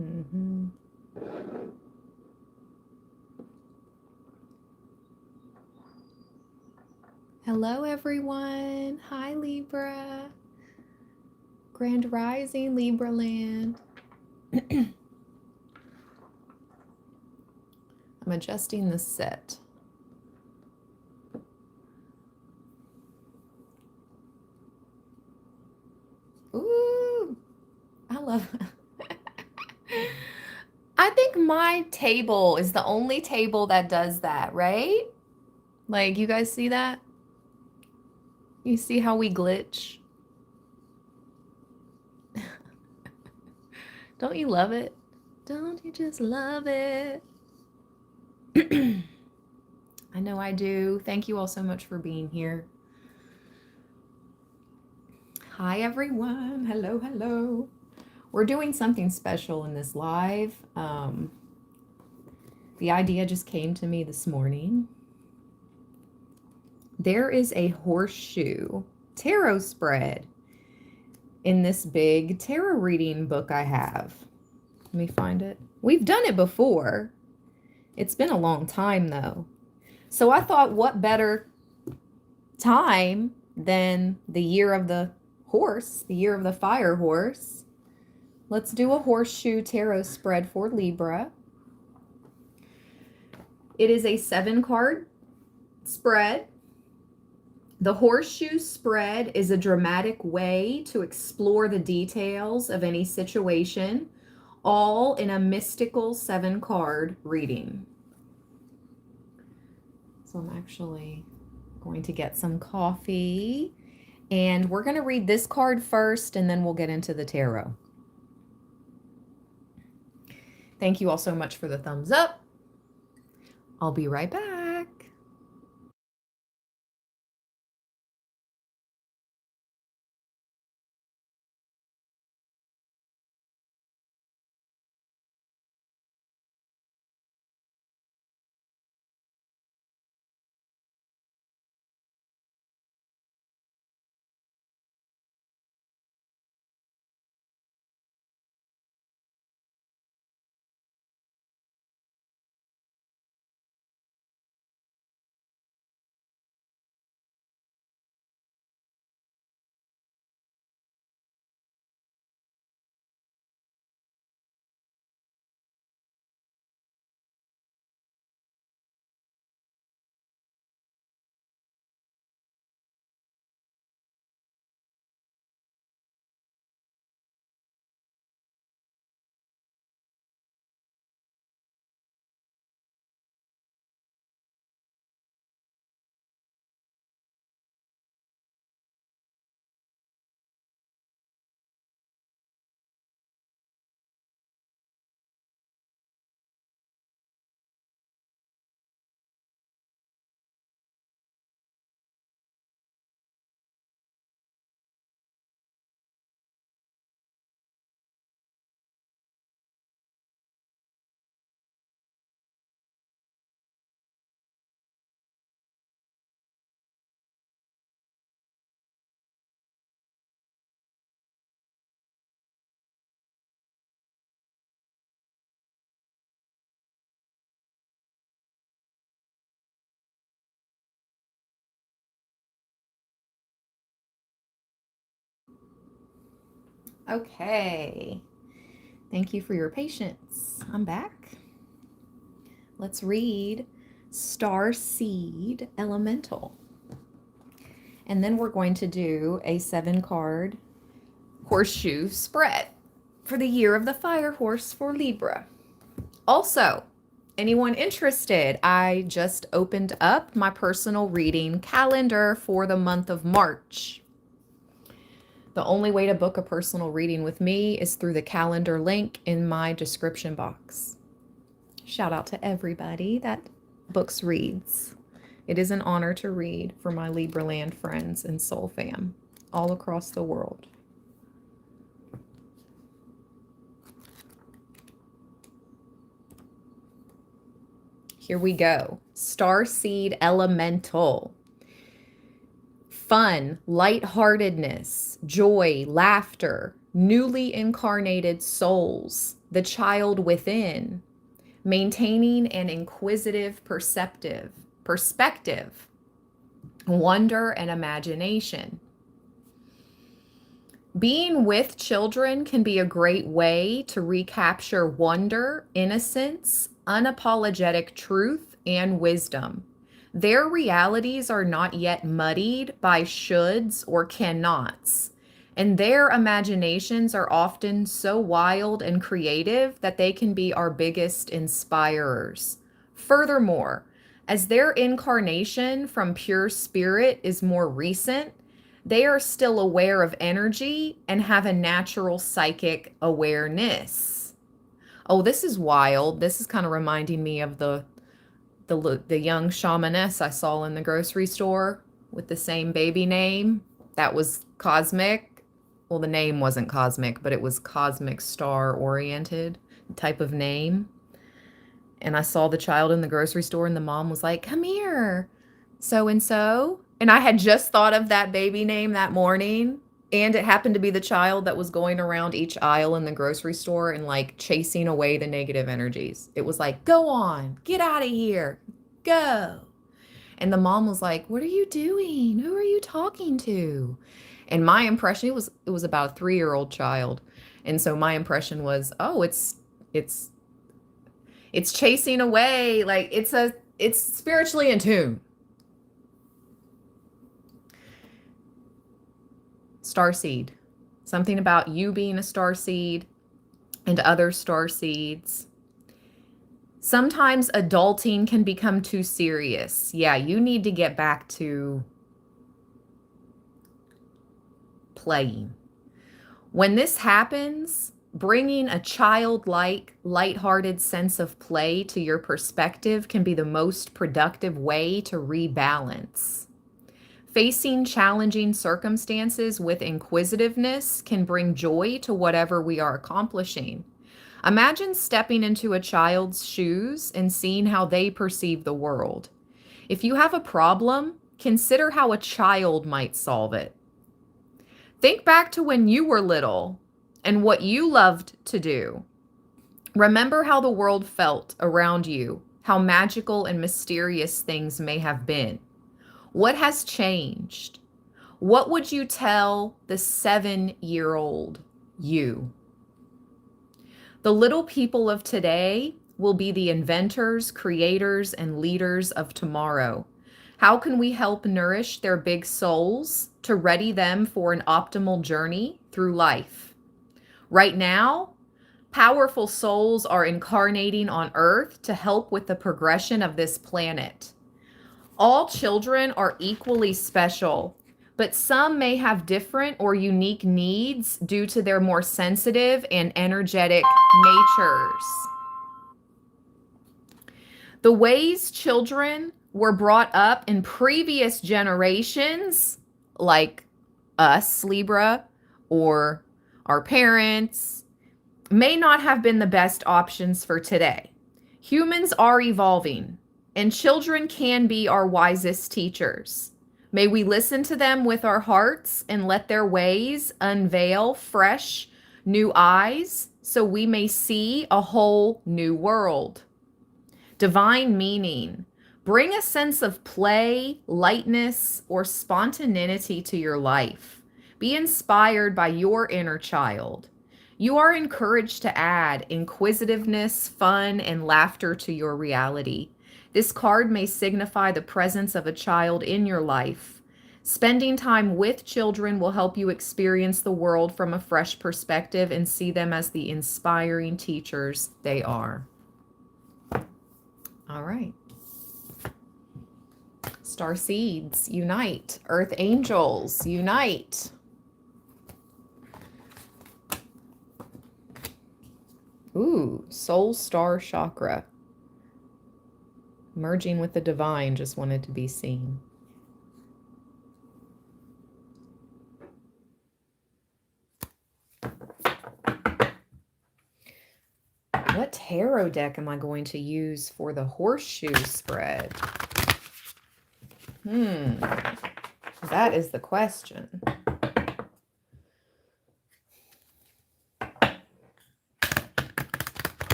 Mm-hmm. Hello, everyone. Hi, Libra. Grand Rising, Libra land. I'm adjusting the set. Ooh, I love it. I think my table is the only table that does that, right? Like, you guys see that? You see how we glitch? Don't you love it? Don't you just love it? I know I do. Thank you all so much for being here. Hi, everyone. Hello, hello. We're doing something special in this live. The idea just came to me this morning. There is a horseshoe tarot spread in this big tarot reading book I have. Let me find it. We've done it before. It's been a long time, though. So I thought, what better time than the year of the horse, the year of the fire horse? Let's do a horseshoe tarot spread for Libra. It is a 7-card spread. The horseshoe spread is a dramatic way to explore the details of any situation, all in a mystical 7-card reading. So I'm actually going to get some coffee, and we're going to read this card first, and then we'll get into the tarot. Thank you all so much for the thumbs up. I'll be right back. Okay. Thank you for your patience. I'm back. Let's read Starseed Elemental. And then we're going to do a 7-card horseshoe spread for the year of the fire horse for Libra. Also, anyone interested, I just opened up my personal reading calendar for the month of March. The only way to book a personal reading with me is through the calendar link in my description box. Shout out to everybody that books reads. It is an honor to read for my Libra land friends and soul fam all across the world. Here we go. Starseed Elemental. Fun, lightheartedness, joy, laughter, newly incarnated souls, the child within, maintaining an inquisitive perspective, wonder, and imagination. Being with children can be a great way to recapture wonder, innocence, unapologetic truth, and wisdom. Their realities are not yet muddied by shoulds or cannots, and their imaginations are often so wild and creative that they can be our biggest inspirers. Furthermore, as their incarnation from pure spirit is more recent, they are still aware of energy and have a natural psychic awareness. Oh, this is wild. This is kind of reminding me of the young shamaness I saw in the grocery store with the same baby name. That was cosmic. Well, the name wasn't cosmic, but it was cosmic star oriented type of name. And I saw the child in the grocery store, and the mom was like, "Come here, so and so." And I had just thought of that baby name that morning. And it happened to be the child that was going around each aisle in the grocery store and like chasing away the negative energies. It was like, "Go on, get out of here, go." And the mom was like, "What are you doing? Who are you talking to?" And my impression, it was about a 3-year-old child. And so my impression was, oh, it's it's chasing away, like it's spiritually in tune. Starseed. Something about you being a starseed and other starseeds. Sometimes adulting can become too serious. Yeah, you need to get back to playing. When this happens, bringing a childlike, lighthearted sense of play to your perspective can be the most productive way to rebalance. Facing challenging circumstances with inquisitiveness can bring joy to whatever we are accomplishing. Imagine stepping into a child's shoes and seeing how they perceive the world. If you have a problem, consider how a child might solve it. Think back to when you were little and what you loved to do. Remember how the world felt around you, how magical and mysterious things may have been. What has changed? What would you tell the 7-year-old you? The little people of today will be the inventors, creators, and leaders of tomorrow. How can we help nourish their big souls to ready them for an optimal journey through life? Right now, powerful souls are incarnating on Earth to help with the progression of this planet. All children are equally special, but some may have different or unique needs due to their more sensitive and energetic natures. The ways children were brought up in previous generations, like us, Libra, or our parents, may not have been the best options for today. Humans are evolving, and children can be our wisest teachers. May we listen to them with our hearts and let their ways unveil fresh, new eyes so we may see a whole new world. Divine meaning. Bring a sense of play, lightness, or spontaneity to your life. Be inspired by your inner child. You are encouraged to add inquisitiveness, fun, and laughter to your reality. This card may signify the presence of a child in your life. Spending time with children will help you experience the world from a fresh perspective and see them as the inspiring teachers they are. All right. Starseeds, unite. Earth angels, unite. Ooh, soul star chakra. Merging with the divine, just wanted to be seen. What tarot deck am I going to use for the horseshoe spread? That is the question.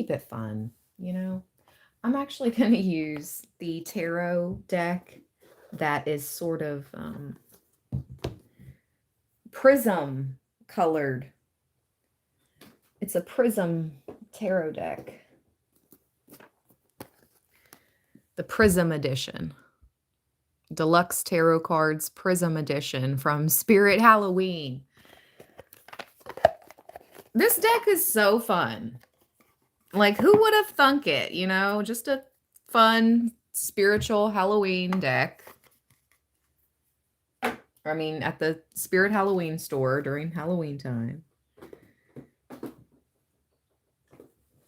keep it fun, you know? I'm actually going to use the tarot deck that is sort of prism colored. It's a prism tarot deck. The Prism Edition. Deluxe Tarot Cards Prism Edition from Spirit Halloween. This deck is so fun. Like, who would have thunk it, you know? Just a fun, spiritual Halloween deck. I mean, at the Spirit Halloween store during Halloween time.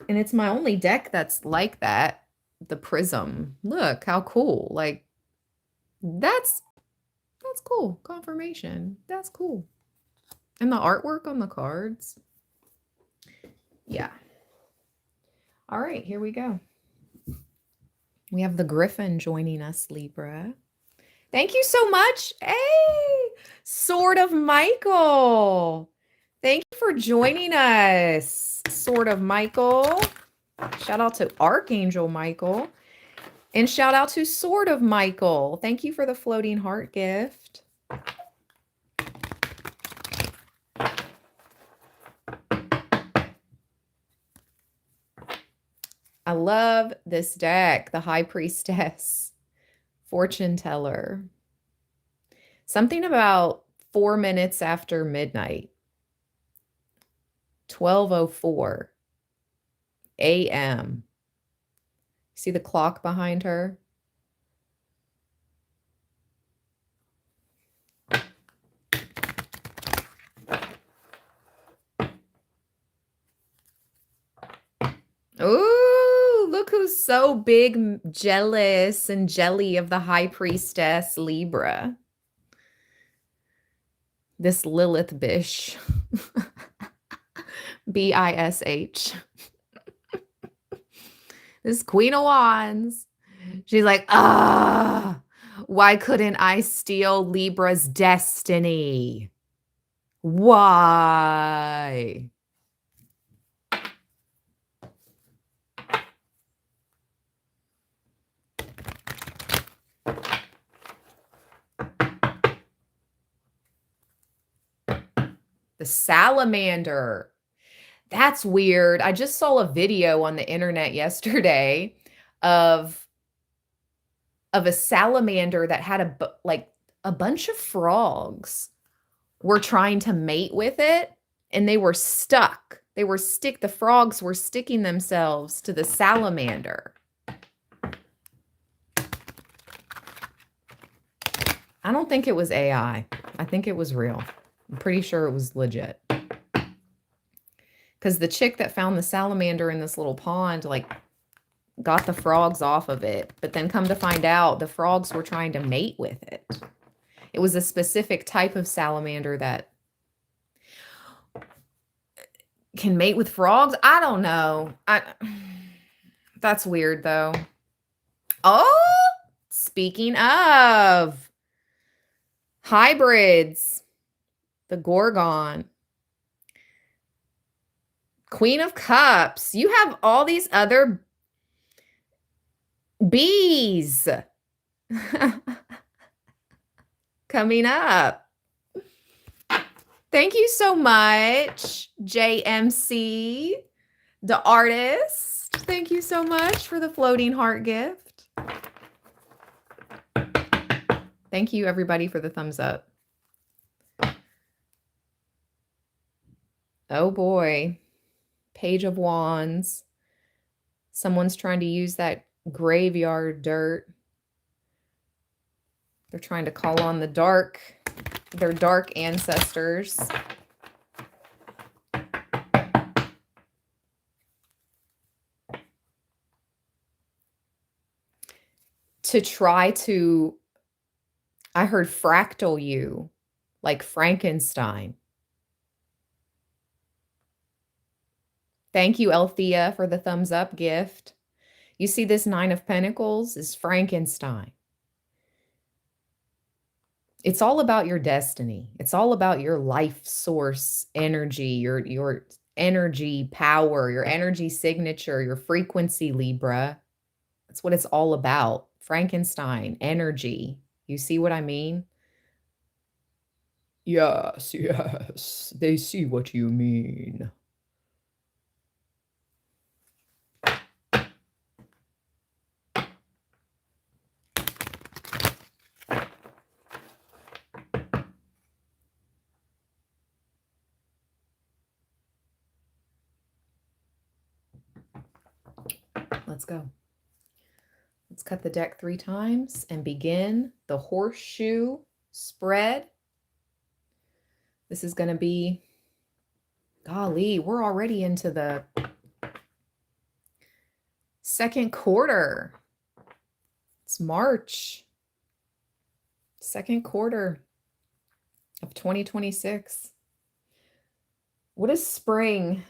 And it's my only deck that's like that. The Prism. Look, how cool. Like, that's cool. Confirmation. That's cool. And the artwork on the cards. Yeah. All right, here we go. We have the Griffin joining us, Libra. Thank you so much. Hey, Sword of Michael. Thank you for joining us, Sword of Michael. Shout out to Archangel Michael. And shout out to Sword of Michael. Thank you for the floating heart gift. I love this deck, the High Priestess, Fortune Teller. Something about 4 minutes after midnight, 12:04 a.m. See the clock behind her? Ooh, look who's so big, jealous, and jelly of the High Priestess, Libra. This Lilith Bish. B-I-S-H. This Queen of Wands. She's like, why couldn't I steal Libra's destiny? Why? The salamander. That's weird. I just saw a video on the internet yesterday of a salamander that had a bunch of frogs were trying to mate with it, and they were stuck. The frogs were sticking themselves to the salamander. I don't think it was AI. I think it was real. I'm pretty sure it was legit. Because the chick that found the salamander in this little pond, like, got the frogs off of it. But then come to find out, the frogs were trying to mate with it. It was a specific type of salamander that can mate with frogs. I don't know. That's weird, though. Oh, speaking of hybrids, the Gorgon. Queen of Cups. You have all these other bees coming up. Thank you so much, JMC, the artist. Thank you so much for the floating heart gift. Thank you, everybody, for the thumbs up. Oh, boy. Page of Wands. Someone's trying to use that graveyard dirt. They're trying to call on their dark ancestors. To try to, I heard fractal you, like Frankenstein. Thank you, Althea, for the thumbs up gift. You see this Nine of Pentacles is Frankenstein. It's all about your destiny. It's all about your life source energy, your energy power, your energy signature, your frequency, Libra. That's what it's all about. Frankenstein, energy. You see what I mean? Yes, yes. They see what you mean. Let's go. Let's cut the deck 3 times and begin the horseshoe spread. This is going to be, golly, we're already into the second quarter. It's March. Second quarter of 2026. What does spring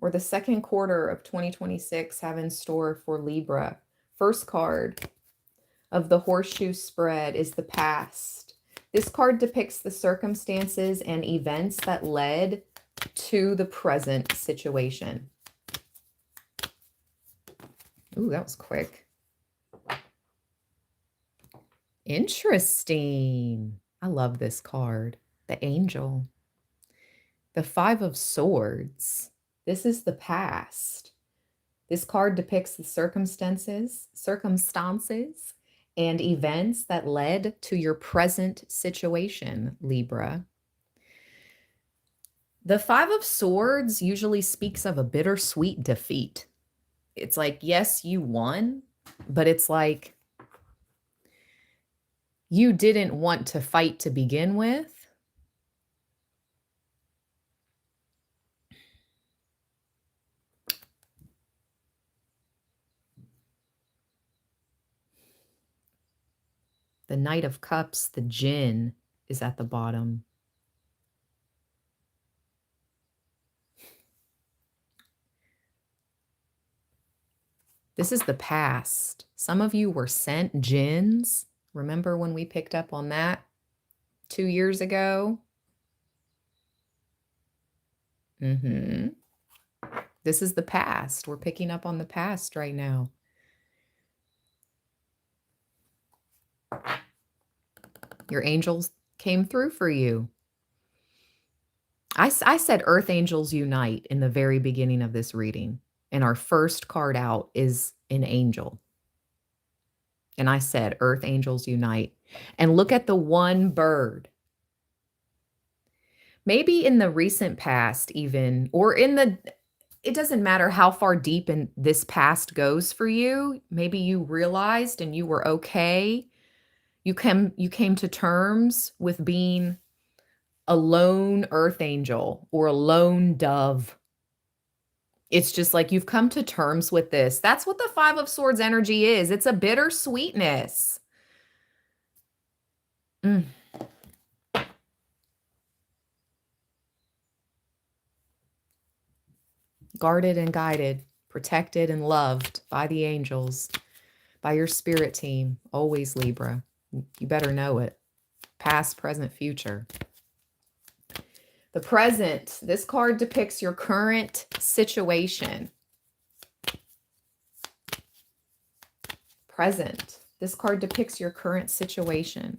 or the second quarter of 2026 have in store for Libra? First card of the horseshoe spread is the past. This card depicts the circumstances and events that led to the present situation. Ooh, that was quick. Interesting. I love this card. The Angel. The Five of Swords. This is the past. This card depicts the circumstances and events that led to your present situation, Libra. The Five of Swords usually speaks of a bittersweet defeat. It's like, yes, you won, but it's like you didn't want to fight to begin with. The Knight of Cups, the Djinn, is at the bottom. This is the past. Some of you were sent jinns. Remember when we picked up on that 2 years ago? This is the past. We're picking up on the past right now. Your angels came through for you. I said Earth Angels Unite in the very beginning of this reading. And our first card out is an angel. And I said Earth Angels Unite. And look at the one bird. Maybe in the recent past even, or in the, it doesn't matter how far deep in this past goes for you. Maybe you realized and you were okay. You came to terms with being a lone earth angel or a lone dove. It's just like you've come to terms with this. That's what the Five of Swords energy is. It's a bittersweetness. Guarded and guided, protected and loved by the angels, by your spirit team, always, Libra. You better know it. Past, present, future. The present. This card depicts your current situation. Present. This card depicts your current situation.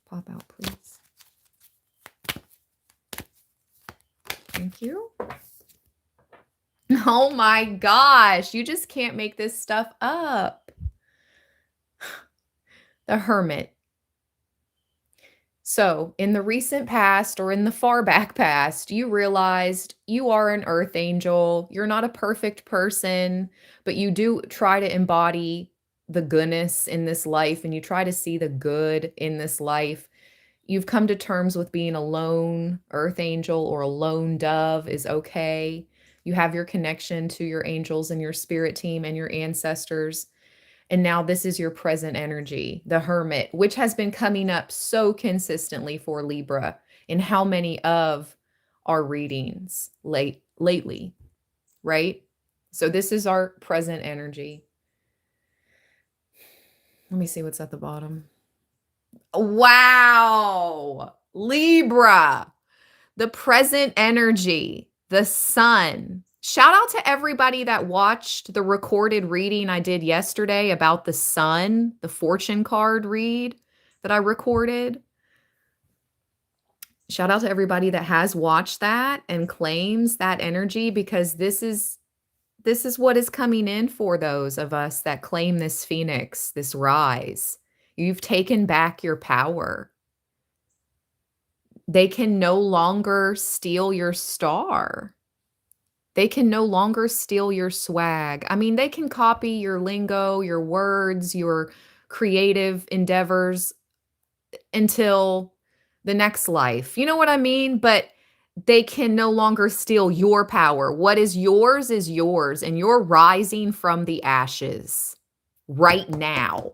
Pop out, please. Thank you. Oh my gosh. You just can't make this stuff up. The Hermit. So, in the recent past or in the far back past, you realized you are an earth angel. You're not a perfect person, but you do try to embody the goodness in this life and you try to see the good in this life. You've come to terms with being a lone earth angel or a lone dove is okay. You have your connection to your angels and your spirit team and your ancestors. And now this is your present energy, the Hermit, which has been coming up so consistently for Libra in how many of our readings lately, right? So this is our present energy. Let me see what's at the bottom. Wow, Libra. The present energy, the sun. Shout out to everybody that watched the recorded reading I did yesterday about the sun, the fortune card read that I recorded. Shout out to everybody that has watched that and claims that energy, because this is what is coming in for those of us that claim this phoenix, this rise. You've taken back your power. They can no longer steal your star. They can no longer steal your swag. I mean, they can copy your lingo, your words, your creative endeavors until the next life. You know what I mean? But they can no longer steal your power. What is yours, and you're rising from the ashes right now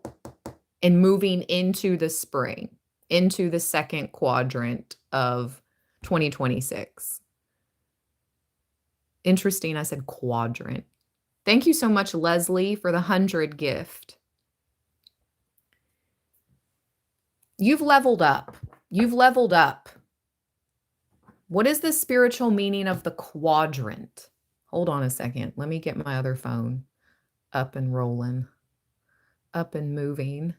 and moving into the spring, into the second quadrant of 2026. Interesting, I said quadrant. Thank you so much, Leslie, for the 100 gift. You've leveled up. You've leveled up. What is the spiritual meaning of the quadrant? Hold on a second. Let me get my other phone up and rolling, up and moving.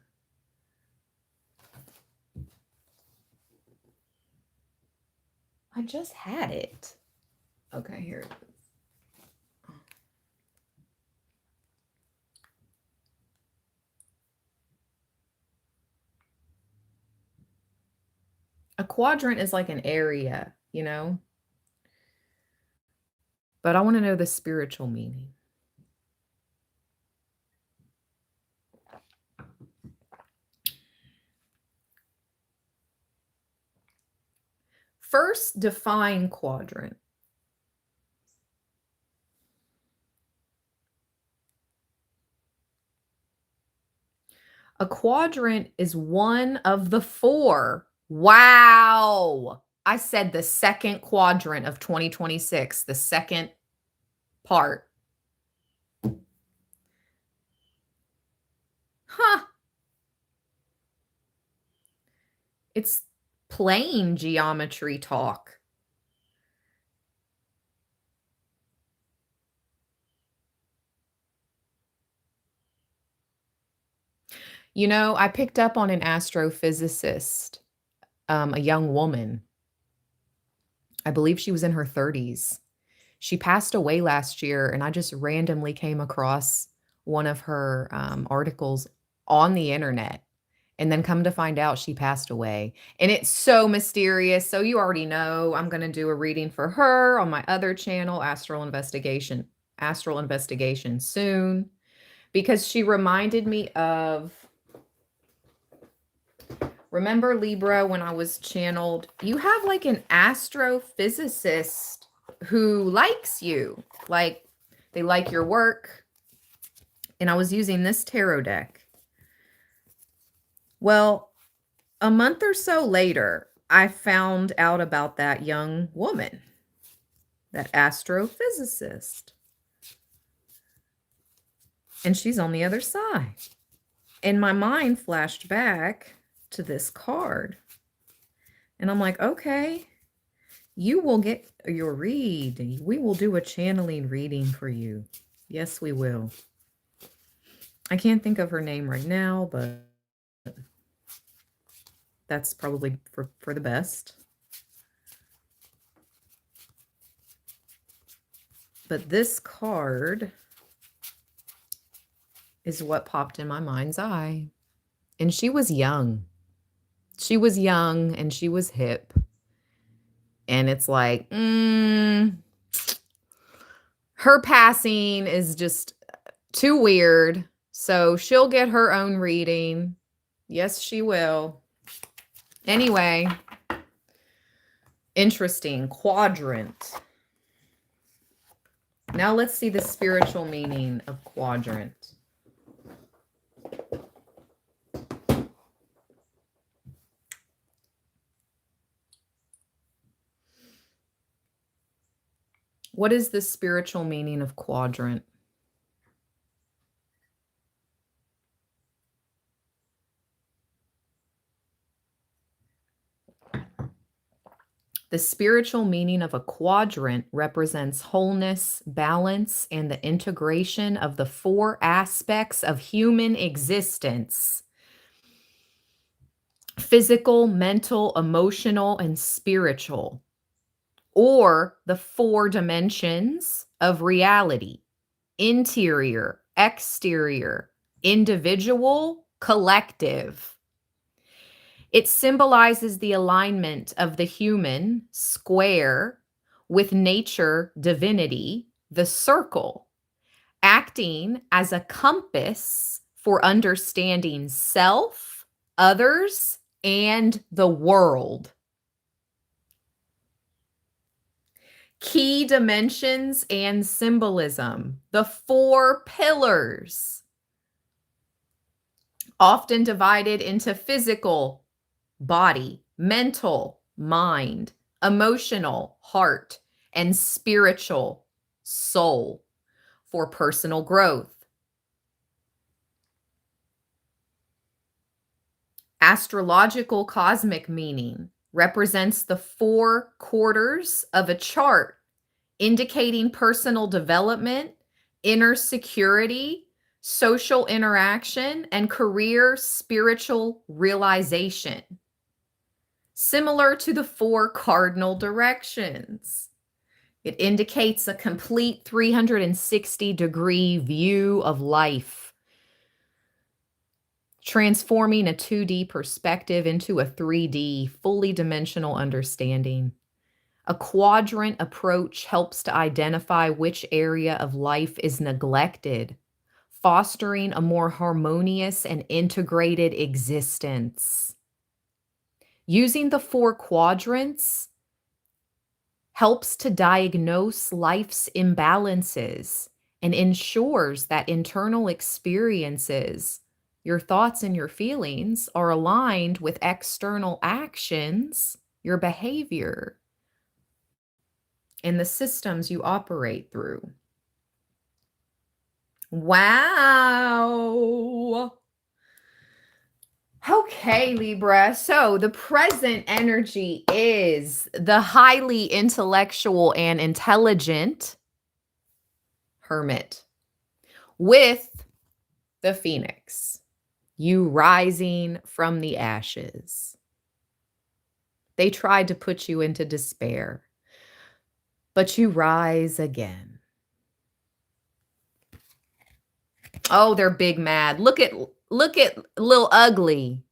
I just had it. Okay, here it is. A quadrant is like an area, you know? But I want to know the spiritual meaning. First, define quadrant. A quadrant is one of the four. Wow. I said the second quadrant of 2026, the second part. Huh. It's plane geometry talk. You know, I picked up on an astrophysicist, a young woman. I believe she was in her 30s. She passed away last year, and I just randomly came across one of her articles on the internet. And then come to find out she passed away. And it's so mysterious. So you already know I'm going to do a reading for her on my other channel, Astral Investigation soon, because she reminded me of, remember Libra, when I was channeled, you have like an astrophysicist who likes you. Like, they like your work. And I was using this tarot deck. Well, a month or so later, I found out about that young woman, that astrophysicist. And she's on the other side. And my mind flashed back to this card. And I'm like, okay, you will get your read. We will do a channeling reading for you. Yes, we will. I can't think of her name right now, but that's probably for the best. But this card is what popped in my mind's eye. And she was young. She was young and she was hip. And it's like, her passing is just too weird. So she'll get her own reading. Yes, she will. Anyway, interesting. Quadrant. Now let's see the spiritual meaning of quadrant. What is the spiritual meaning of quadrant? The spiritual meaning of a quadrant represents wholeness, balance, and the integration of the four aspects of human existence: physical, mental, emotional, and spiritual, or the four dimensions of reality: interior, exterior, individual, collective. It symbolizes the alignment of the human square with nature, divinity, the circle, acting as a compass for understanding self, others, and the world. Key dimensions and symbolism. The four pillars, often divided into physical, body, mental, mind, emotional, heart, and spiritual, soul, for personal growth. Astrological cosmic meaning represents the four quarters of a chart, indicating personal development, inner security, social interaction, and career spiritual realization. Similar to the four cardinal directions, it indicates a complete 360-degree view of life, transforming a 2D perspective into a 3D, fully dimensional understanding. A quadrant approach helps to identify which area of life is neglected, fostering a more harmonious and integrated existence. Using the four quadrants helps to diagnose life's imbalances and ensures that internal experiences, your thoughts and your feelings, are aligned with external actions, your behavior, and the systems you operate through. Wow. Okay, Libra. So the present energy is the highly intellectual and intelligent Hermit with the Phoenix, you rising from the ashes. They tried to put you into despair, but you rise again. Oh, they're big mad. Look at Lil Ugly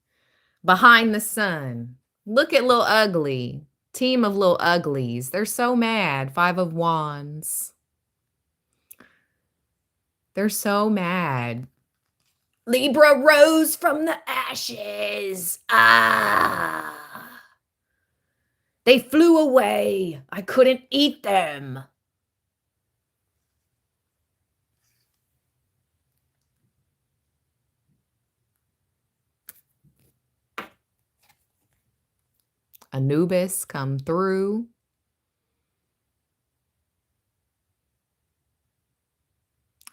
behind the sun. Look at Lil Ugly. Team of Lil Uglies. They're so mad. 5 of Wands. They're so mad. Libra rose from the ashes. Ah. They flew away. I couldn't eat them. Anubis, come through.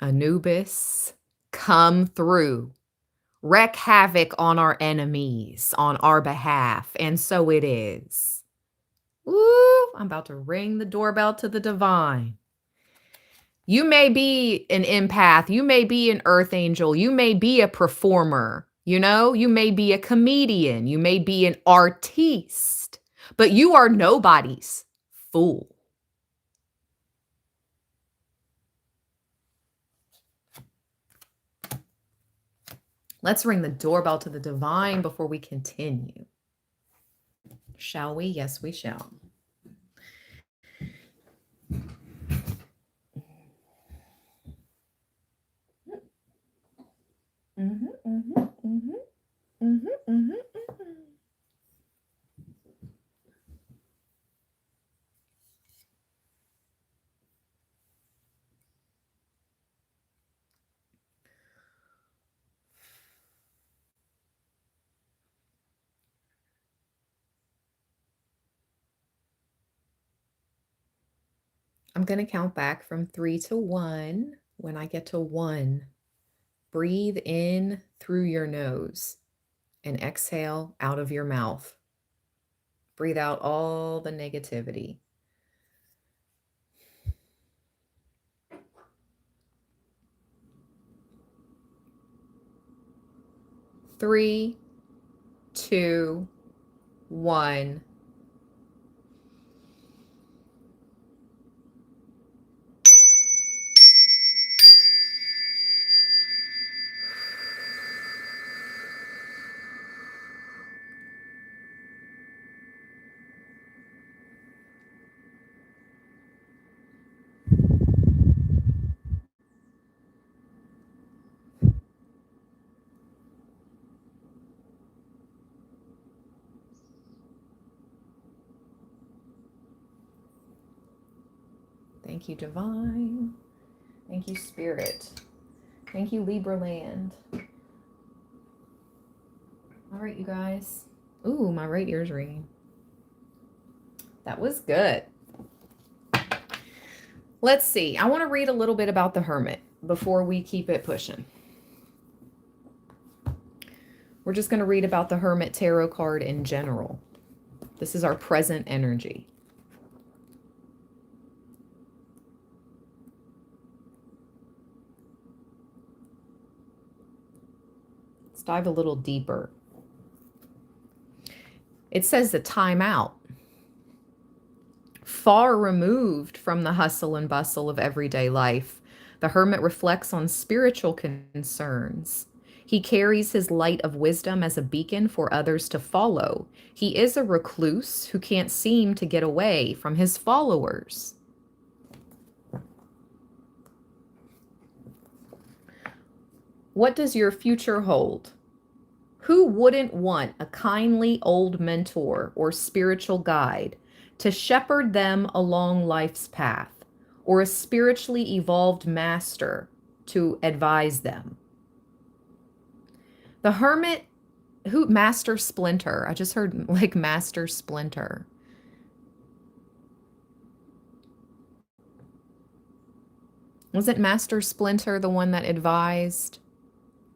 Anubis, come through. Wreak havoc on our enemies, on our behalf. And so it is. Ooh, I'm about to ring the doorbell to the divine. You may be an empath. You may be an earth angel. You may be a performer. You know, you may be a comedian. You may be an artiste, but you are nobody's fool. Let's ring the doorbell to the divine before we continue. Shall we? Yes, we shall. I'm going to count back from 3 to 1. When I get to 1, breathe in through your nose and exhale out of your mouth. Breathe out all the negativity. Three, two, one. Thank you, Divine. Thank you, Spirit. Thank you, Libra Land. All right, you guys. Ooh, my right ear's ringing. That was good. Let's see. I want to read a little bit about the Hermit before we keep it pushing. We're just going to read about the Hermit tarot card in general. This is our present energy. Let's dive a little deeper. It says the time out. Far removed from the hustle and bustle of everyday life, the Hermit reflects on spiritual concerns. He carries his light of wisdom as a beacon for others to follow. He is a recluse who can't seem to get away from his followers. What does your future hold? Who wouldn't want a kindly old mentor or spiritual guide to shepherd them along life's path, or a spiritually evolved master to advise them? The Hermit, Master Splinter. I just heard like Master Splinter. Wasn't Master Splinter the one that advised?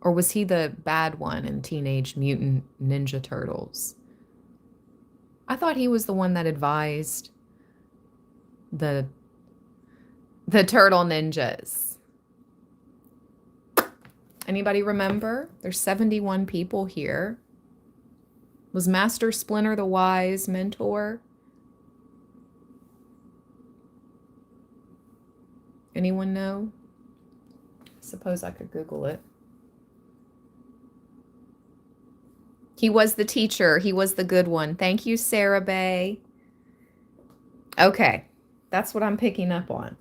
Or was he the bad one in Teenage Mutant Ninja Turtles? I thought he was the one that advised the turtle ninjas. Anybody remember? There's 71 people here. Was Master Splinter the wise mentor? Anyone know? Suppose I could Google it. He was the teacher. He was the good one. Thank you, Sarah Bay. Okay, that's what I'm picking up on.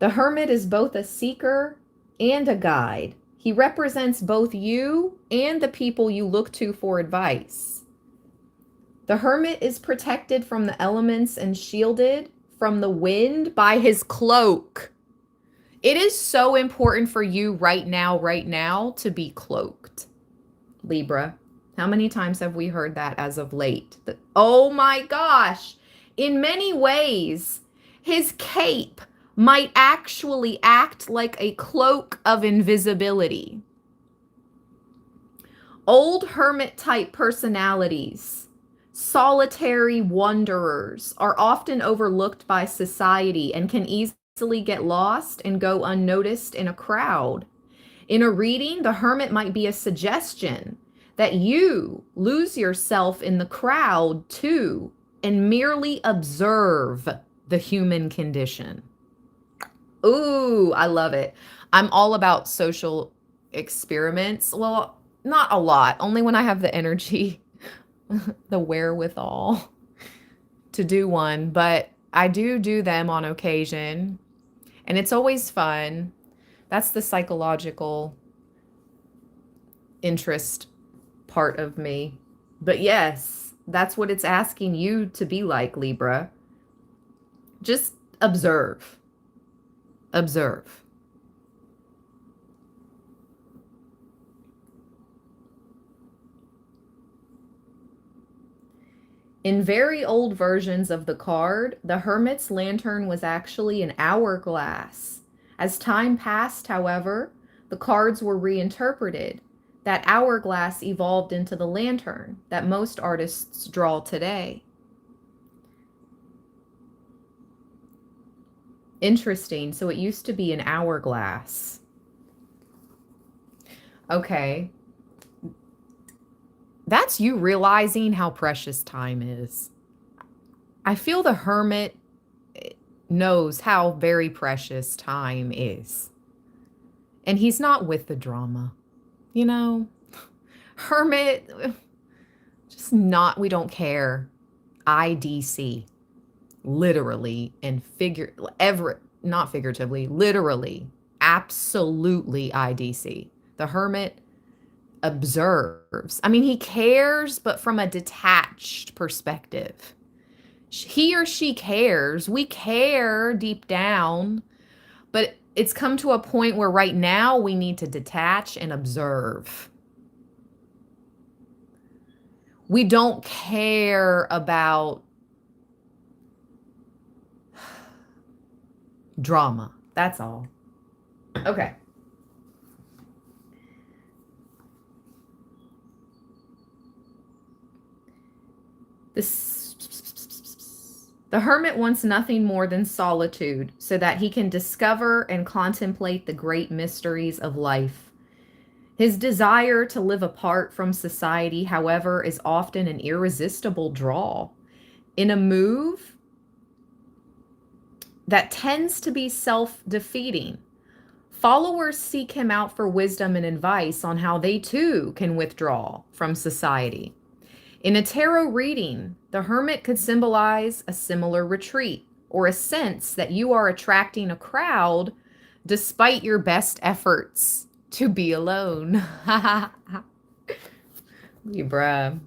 The Hermit is both a seeker and a guide. He represents both you and the people you look to for advice. The Hermit is protected from the elements and shielded from the wind by his cloak. It is so important for you right now to be cloaked. Libra, how many times have we heard that as of late? Oh my gosh. In many ways, his cape might actually act like a cloak of invisibility. Old hermit type personalities, solitary wanderers, are often overlooked by society and can easily get lost and go unnoticed in a crowd. In a reading, the Hermit might be a suggestion that you lose yourself in the crowd too and merely observe the human condition. Ooh, I love it. I'm all about social experiments. Well, not a lot, only when I have the energy, the wherewithal to do one, but I do them on occasion, and it's always fun. That's the psychological interest part of me. But yes, that's what it's asking you to be like, Libra. Just observe. Observe. In very old versions of the card, the Hermit's lantern was actually an hourglass. As time passed, however, the cards were reinterpreted. That hourglass evolved into the lantern that most artists draw today. Interesting. So it used to be an hourglass. Okay. That's you realizing how precious time is. I feel the Hermit knows how very precious time is. And he's not with the drama. You know, Hermit, just not, we don't care. IDC, literally and not figuratively, literally, absolutely IDC. The Hermit observes. I mean, he cares, but from a detached perspective. He or she cares. We care deep down, but it's come to a point where right now we need to detach and observe. We don't care about drama. That's all. Okay. The Hermit wants nothing more than solitude so that he can discover and contemplate the great mysteries of life. His desire to live apart from society, however, is often an irresistible draw. In a move that tends to be self-defeating, followers seek him out for wisdom and advice on how they too can withdraw from society. In a tarot reading, the Hermit could symbolize a similar retreat or a sense that you are attracting a crowd despite your best efforts to be alone. Libra.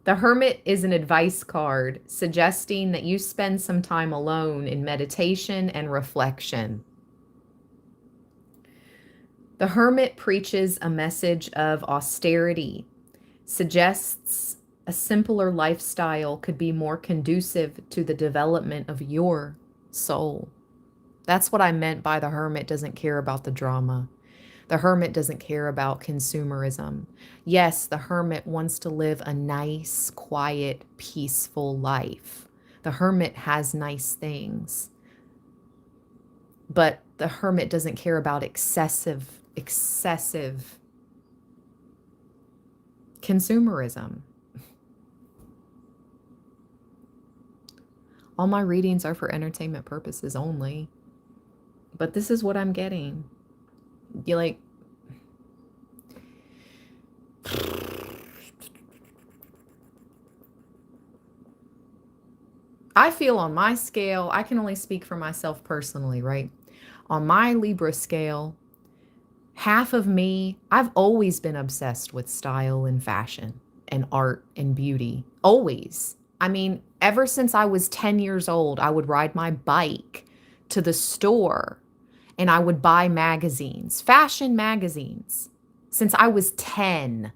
The Hermit is an advice card suggesting that you spend some time alone in meditation and reflection. The Hermit preaches a message of austerity, suggests a simpler lifestyle could be more conducive to the development of your soul. That's what I meant by the Hermit doesn't care about the drama. The Hermit doesn't care about consumerism. Yes, the Hermit wants to live a nice, quiet, peaceful life. The Hermit has nice things. But the Hermit doesn't care about excessive consumerism. All my readings are for entertainment purposes only. But this is what I'm getting. You like, I feel on my scale, I can only speak for myself personally, right? On my Libra scale, half of me, I've always been obsessed with style and fashion and art and beauty. Always. I mean, ever since I was 10 years old, I would ride my bike to the store and I would buy magazines, fashion magazines. Since I was 10,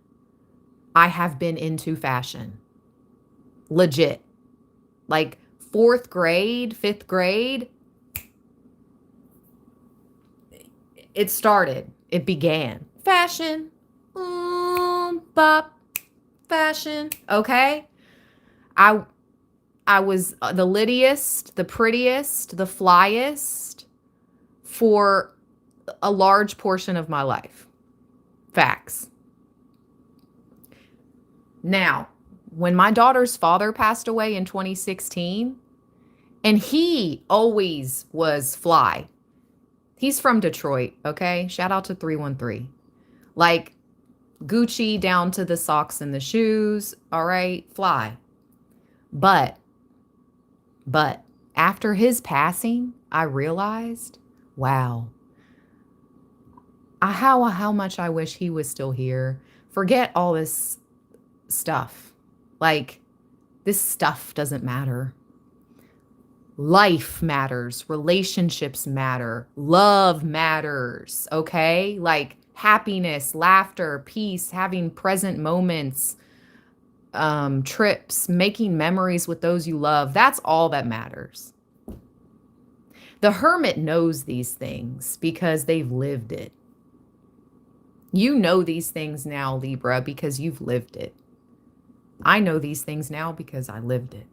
I have been into fashion. Legit. Like 4th grade, 5th grade, it started. It began. Fashion. Bop. Fashion. Okay? I was the littiest, the prettiest, the flyest for a large portion of my life. Facts. Now, when my daughter's father passed away in 2016, and he always was fly. He's from Detroit, okay? Shout out to 313. Like Gucci down to the socks and the shoes, all right? Fly. But after his passing, I realized, wow, how much I wish he was still here. Forget all this stuff. Like, this stuff doesn't matter. Life matters. Relationships matter. Love matters, okay? Like happiness, laughter, peace, having present moments, trips, making memories with those you love. That's all that matters. The Hermit knows these things because they've lived it. You know these things now, Libra, because you've lived it. I know these things now because I lived it.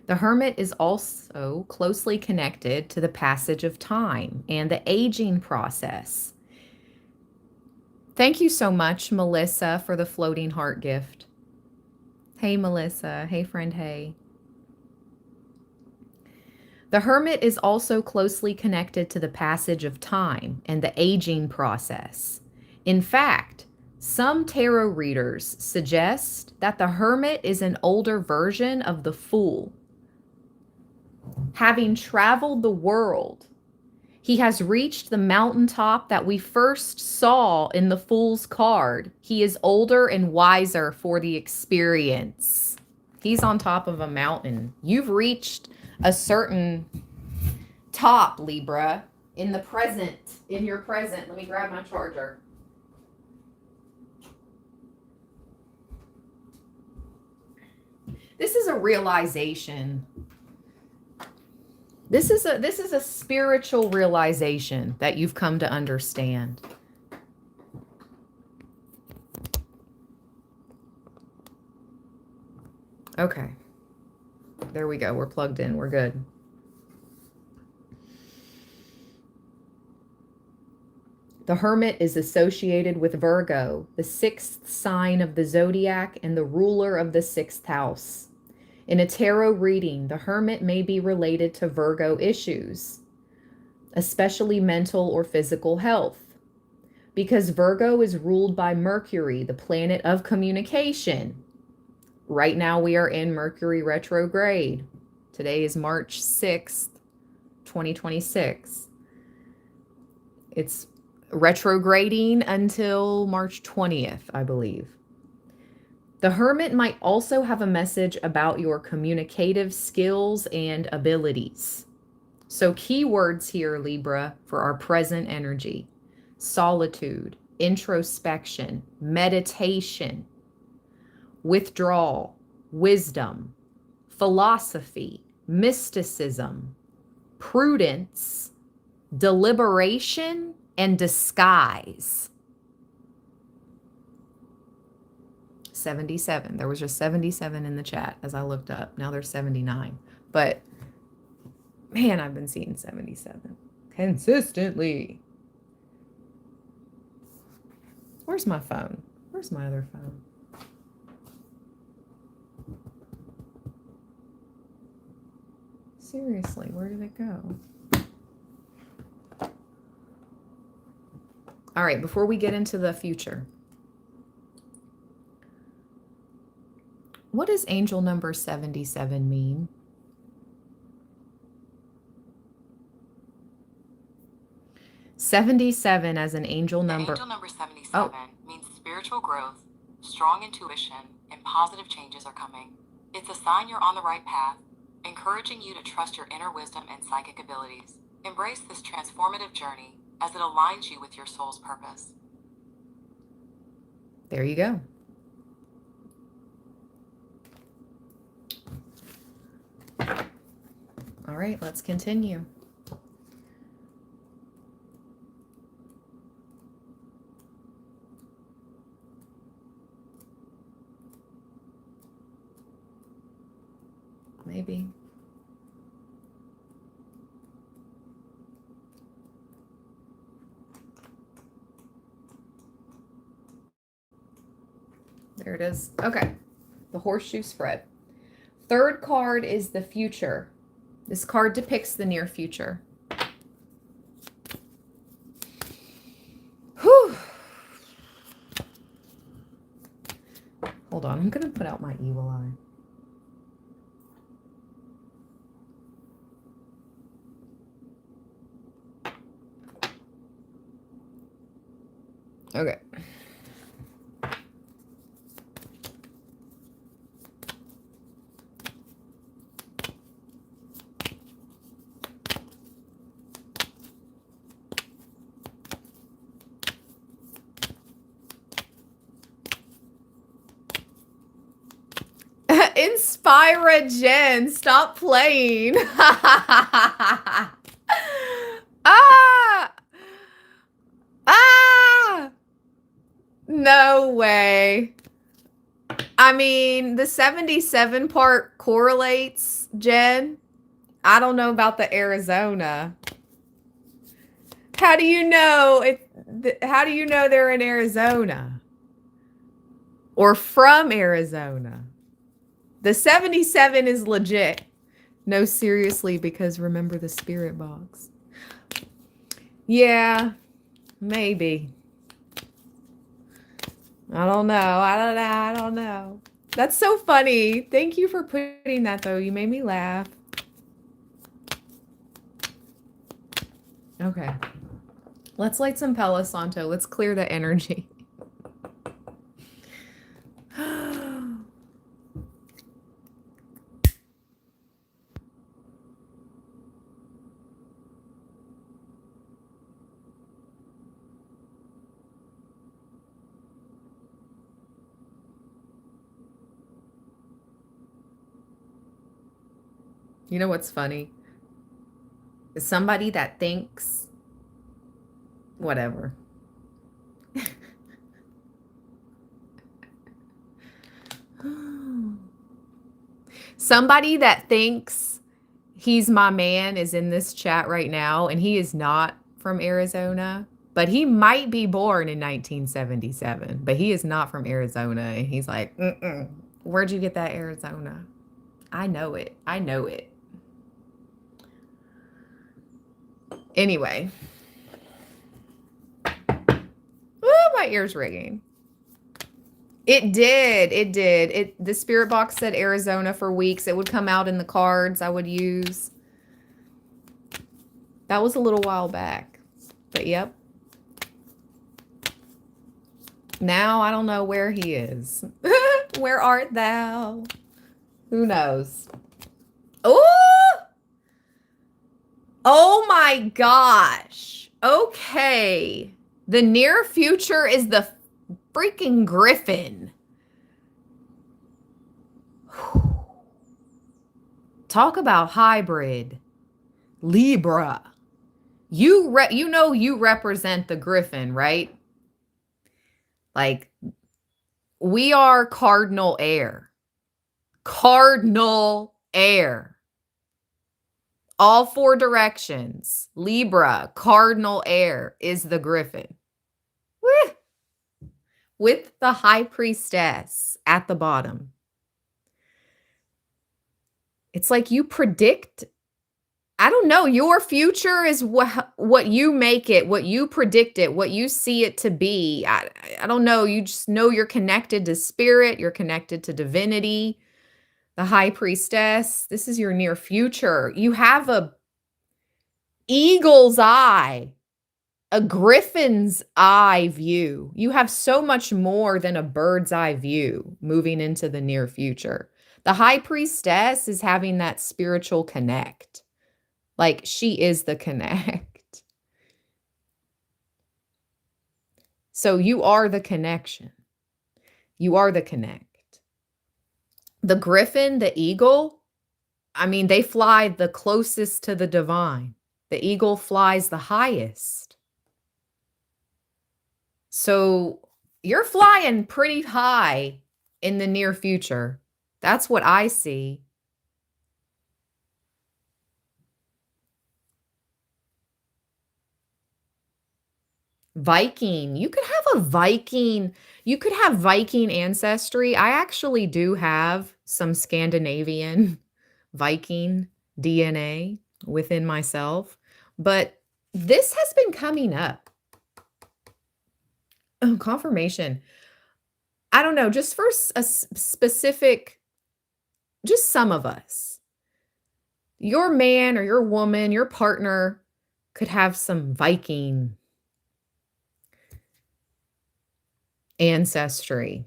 The Hermit is also closely connected to the passage of time and the aging process. Thank you so much, Melissa, for the floating heart gift. Hey, Melissa. Hey, friend. Hey. The Hermit is also closely connected to the passage of time and the aging process. In fact, some tarot readers suggest that the Hermit is an older version of the Fool. Having traveled the world, he has reached the mountaintop that we first saw in the Fool's card. He is older and wiser for the experience. He's on top of a mountain. You've reached a certain top, Libra, in the present, in your present. Let me grab my charger. This is a realization. This is a spiritual realization that you've come to understand. Okay. There we go. We're plugged in. We're good. The Hermit is associated with Virgo, the sixth sign of the zodiac and the ruler of the sixth house. In a tarot reading, the Hermit may be related to Virgo issues, especially mental or physical health. Because Virgo is ruled by Mercury, the planet of communication. Right now we are in Mercury retrograde. Today is March 6th, 2026. It's retrograding until March 20th, I believe. The Hermit might also have a message about your communicative skills and abilities. So keywords here, Libra, for our present energy: solitude, introspection, meditation, withdrawal, wisdom, philosophy, mysticism, prudence, deliberation, and disguise. 77. There was just 77 in the chat as I looked up. Now there's 79. But man, I've been seeing 77 consistently. Where's my phone? Where's my other phone? Seriously, where did it go? All right, before we get into the future, what does angel number 77 mean? '77 as an angel number. Angel number 77 means spiritual growth, strong intuition, and positive changes are coming. It's a sign you're on the right path, encouraging you to trust your inner wisdom and psychic abilities. Embrace this transformative journey as it aligns you with your soul's purpose. There you go. All right, let's continue. Maybe. There it is. Okay. The horseshoe spread. Third card is the future. This card depicts the near future. Whew. Hold on. I'm going to put out my evil eye. Okay. Inspira Jen, stop playing. Ah! Ah! No way. I mean, the 77 part correlates, Jen. I don't know about the Arizona. How do you know how do you know they're in Arizona? Or from Arizona? The 77 is legit. No, seriously, because remember the spirit box. Yeah, maybe. I don't know. I don't know. That's so funny. Thank you for putting that, though. You made me laugh. Okay. Let's light some Palo Santo. Let's clear the energy. You know what's funny? Somebody that thinks whatever. Somebody that thinks he's my man is in this chat right now, and he is not from Arizona, but he might be born in 1977, but he is not from Arizona. And he's like, where'd you get that Arizona? I know it. I know it. Anyway. Oh, my ear's ringing. It did. It did. The spirit box said Arizona for weeks. It would come out in the cards I would use. That was a little while back. But yep. Now I don't know where he is. Where art thou? Who knows? Oh! Oh my gosh. Okay. The near future is the freaking Griffin. Talk about hybrid. Libra. You know you represent the Griffin, right? Like, we are cardinal air. Cardinal air. All four directions. Libra, cardinal air is the Griffin. Woo! With the high priestess at the bottom. It's like you predict, I don't know, your future is what you make it, what you predict it, what you see it to be. I don't know. You just know you're connected to spirit. You're connected to divinity. The high priestess. This is your near future. You have a eagle's eye, a griffin's eye view. You have so much more than a bird's eye view moving into the near future. The high priestess is having that spiritual connect. Like, she is the connect. So you are the connection. You are the connect. The griffin, the eagle, I mean, they fly the closest to the divine. The eagle flies the highest. So you're flying pretty high in the near future. That's what I see. Viking. You could have a Viking. You could have Viking ancestry. I actually do have some Scandinavian Viking DNA within myself, but this has been coming up. Oh, confirmation. I don't know, just for a specific, just some of us. Your man or your woman, your partner could have some Viking ancestry.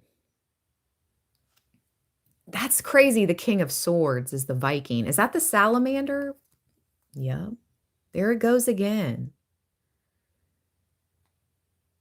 That's crazy. The King of Swords is the Viking. Is that the salamander? Yep. There it goes again.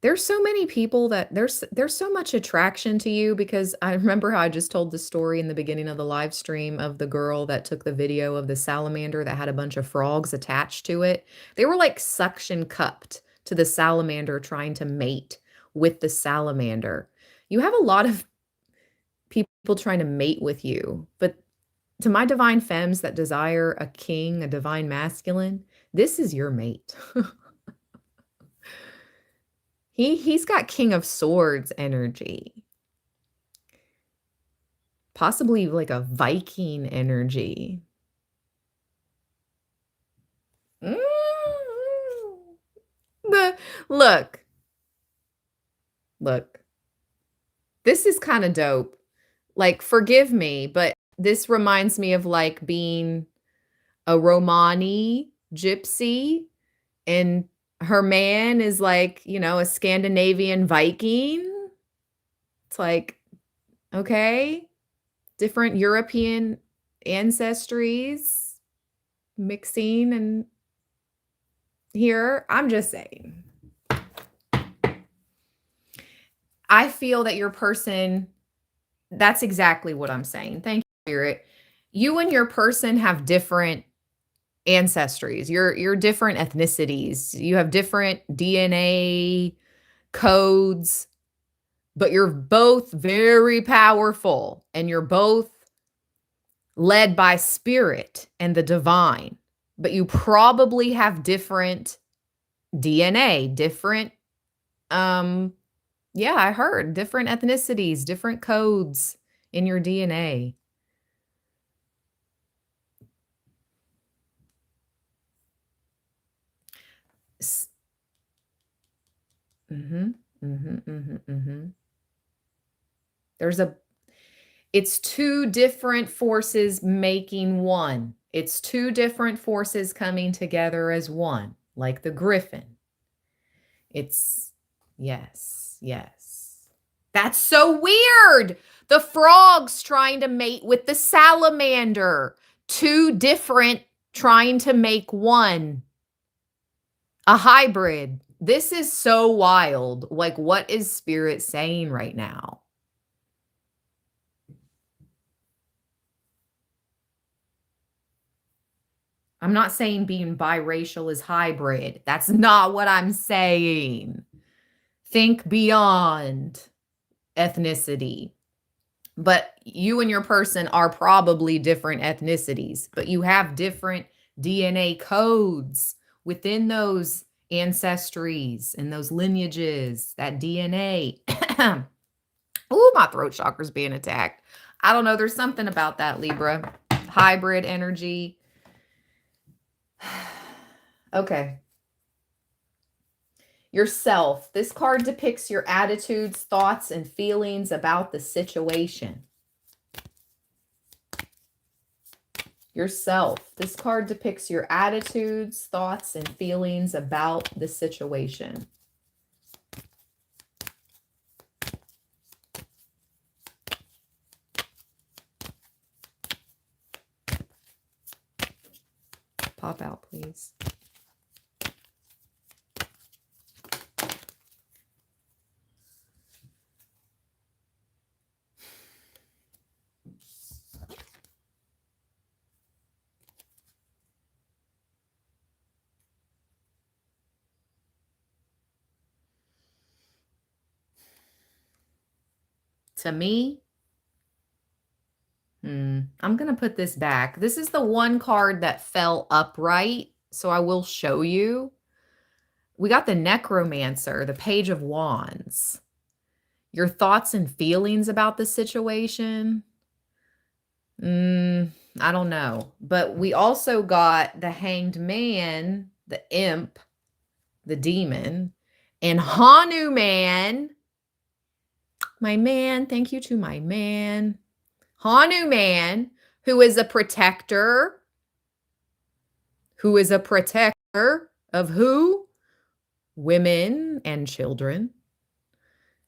There's so many people that there's so much attraction to you because I remember how I just told the story in the beginning of the live stream of the girl that took the video of the salamander that had a bunch of frogs attached to it. They were like suction cupped to the salamander trying to mate with the salamander. You have a lot of people trying to mate with you, but to my divine femmes that desire a king, a divine masculine, this is your mate. He's got King of Swords energy. Possibly like a Viking energy. Mm. The look. Look. This is kind of dope. Like, forgive me, but this reminds me of like being a Romani gypsy and her man is like, a Scandinavian Viking. It's like, okay, different European ancestries mixing and here. I'm just saying. I feel that your person, that's exactly what I'm saying. Thank you, Spirit. You and your person have different ancestries. You're different ethnicities. You have different DNA codes, but you're both very powerful and you're both led by spirit and the divine. But you probably have different DNA, different yeah, I heard different ethnicities, different codes in your DNA. Mhm. Mhm, mhm, mhm. There's a It's two different forces making one. It's two different forces coming together as one, like the griffin. It's yes, yes. That's so weird. The frog's trying to mate with the salamander. Two different trying to make one. A hybrid. This is so wild. Like, what is spirit saying right now? I'm not saying being biracial is hybrid. That's not what I'm saying. Think beyond ethnicity. But you and your person are probably different ethnicities, but you have different DNA codes within those ancestries and those lineages, that DNA. Ooh, my throat chakra's being attacked. I don't know. There's something about that, Libra. Hybrid energy. Okay. Yourself. This card depicts your attitudes, thoughts, and feelings about the situation. Yourself. This card depicts your attitudes, thoughts, and feelings about the situation. Pop out, please. To me, I'm going to put this back. This is the one card that fell upright, so I will show you. We got the Necromancer, the Page of Wands. Your thoughts and feelings about the situation. I don't know. But we also got the Hanged Man, the Imp, the Demon, and Hanuman. My man, thank you to my man. Hanuman, who is a protector. Who is a protector of who? Women and children.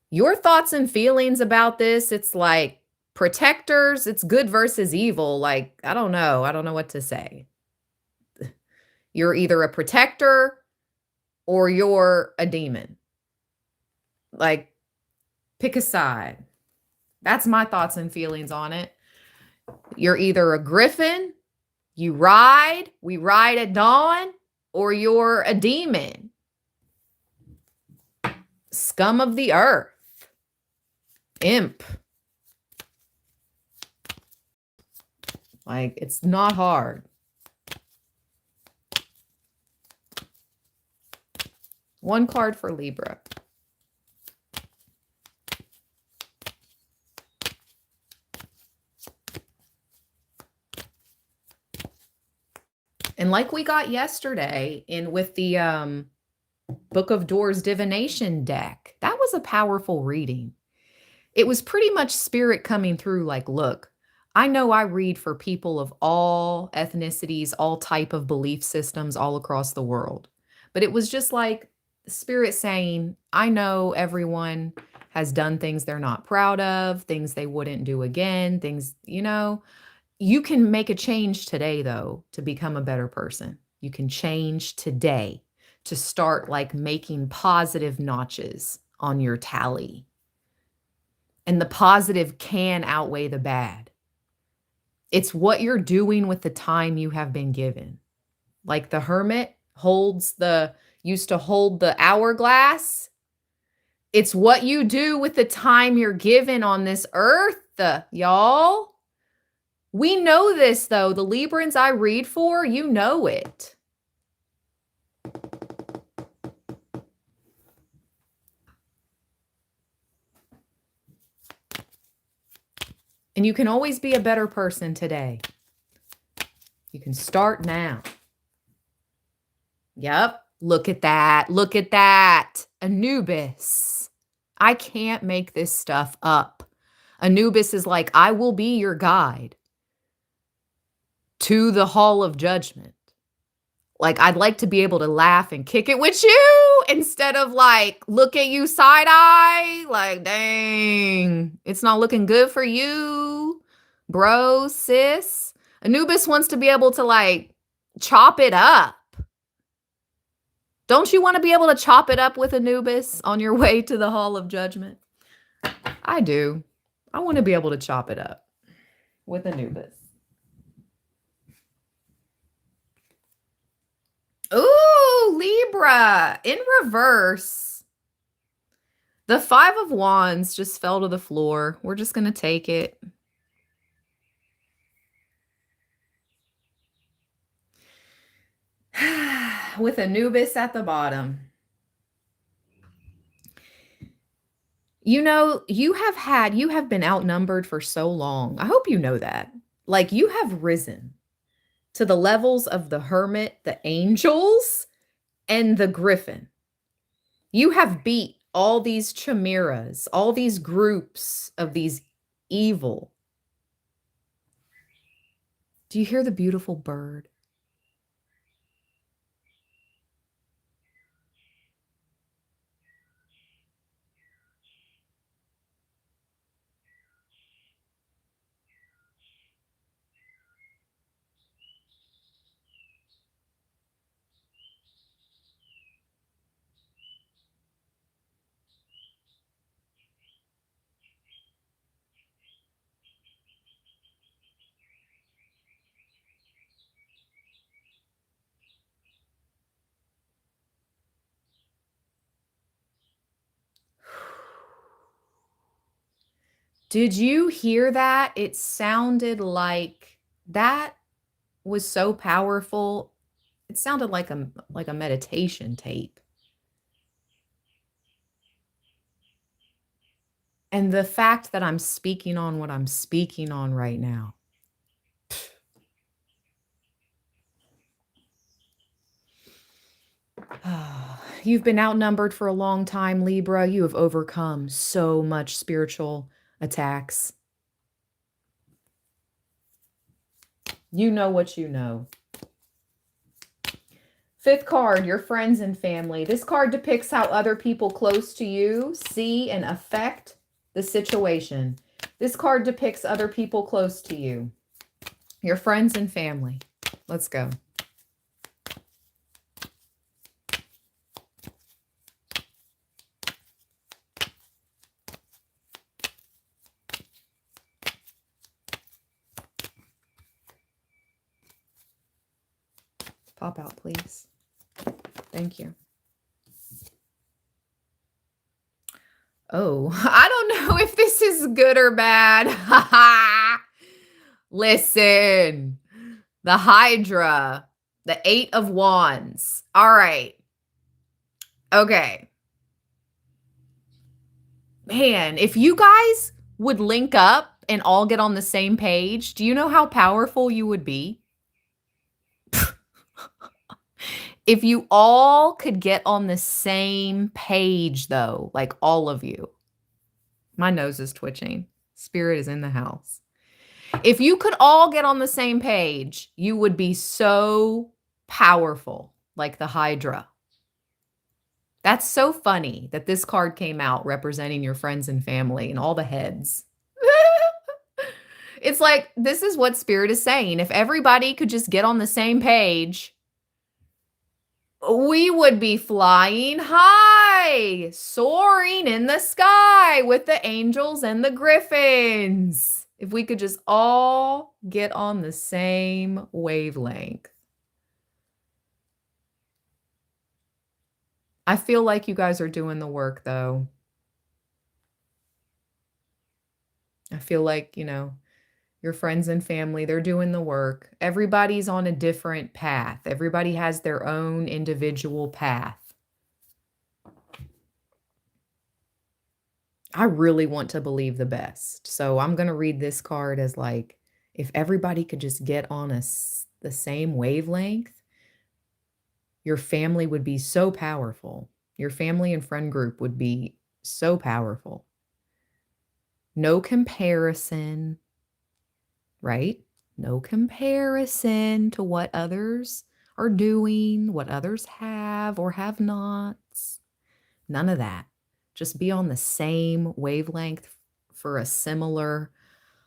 Your thoughts and feelings about this, it's like protectors, it's good versus evil. Like, I don't know. I don't know what to say. You're either a protector or you're a demon. Like, pick a side. That's my thoughts and feelings on it. You're either a griffin, we ride at dawn, or you're a demon. Scum of the earth. Imp. Like, it's not hard. One card for Libra. And like we got yesterday with the Book of Doors divination deck, that was a powerful reading. It was pretty much spirit coming through like, look, I know I read for people of all ethnicities, all type of belief systems all across the world. But it was just like spirit saying, I know everyone has done things they're not proud of, things they wouldn't do again, things, you can make a change today, though, to become a better person. You can change today to start like making positive notches on your tally. And the positive can outweigh the bad. It's what you're doing with the time you have been given. Like the Hermit used to hold the hourglass. It's what you do with the time you're given on this earth, y'all. We know this, though. The Librans I read for, you know it. And you can always be a better person today. You can start now. Yep. Look at that. Look at that. Anubis. I can't make this stuff up. Anubis is like, I will be your guide to the hall of judgment. Like, I'd like to be able to laugh and kick it with you instead of like, look at you side eye. Like, dang, it's not looking good for you, bro, sis. Anubis wants to be able to like chop it up. Don't you want to be able to chop it up with Anubis on your way to the hall of judgment? I do. I want to be able to chop it up with Anubis. Ooh, Libra in reverse. The 5 of Wands just fell to the floor. We're just going to take it. With Anubis at the bottom. You have been outnumbered for so long. I hope you know that. Like, you have risen to the levels of the Hermit, the angels, and the Griffin. You have beat all these chimeras, all these groups of these evil. Do you hear the beautiful bird? Did you hear that? It sounded like that was so powerful. It sounded like a meditation tape. And the fact that I'm speaking on what I'm speaking on right now. You've been outnumbered for a long time, Libra. You have overcome so much spiritual attacks. You know what you know. 5th card, your friends and family. This card depicts how other people close to you see and affect the situation. This card depicts other people close to you. Your friends and family. Let's go. pop out, please? Thank you. Oh, I don't know if this is good or bad. Listen, the Hydra, the Eight of Wands. All right. Okay. Man, if you guys would link up and all get on the same page, do you know how powerful you would be? If you all could get on the same page, though, like all of you. My nose is twitching. Spirit is in the house. If you could all get on the same page, you would be so powerful, like the Hydra. That's so funny that this card came out representing your friends and family and all the heads. It's like, this is what Spirit is saying. If everybody could just get on the same page, we would be flying high, soaring in the sky with the angels and the griffins. If we could just all get on the same wavelength. I feel like you guys are doing the work, though. I feel like, your friends and family, they're doing the work. Everybody's on a different path. Everybody has their own individual path. I really want to believe the best. So I'm going to read this card as like, if everybody could just get on the same wavelength, your family would be so powerful. Your family and friend group would be so powerful. No comparison, right? No comparison to what others are doing, what others have or have nots. None of that. Just be on the same wavelength for a similar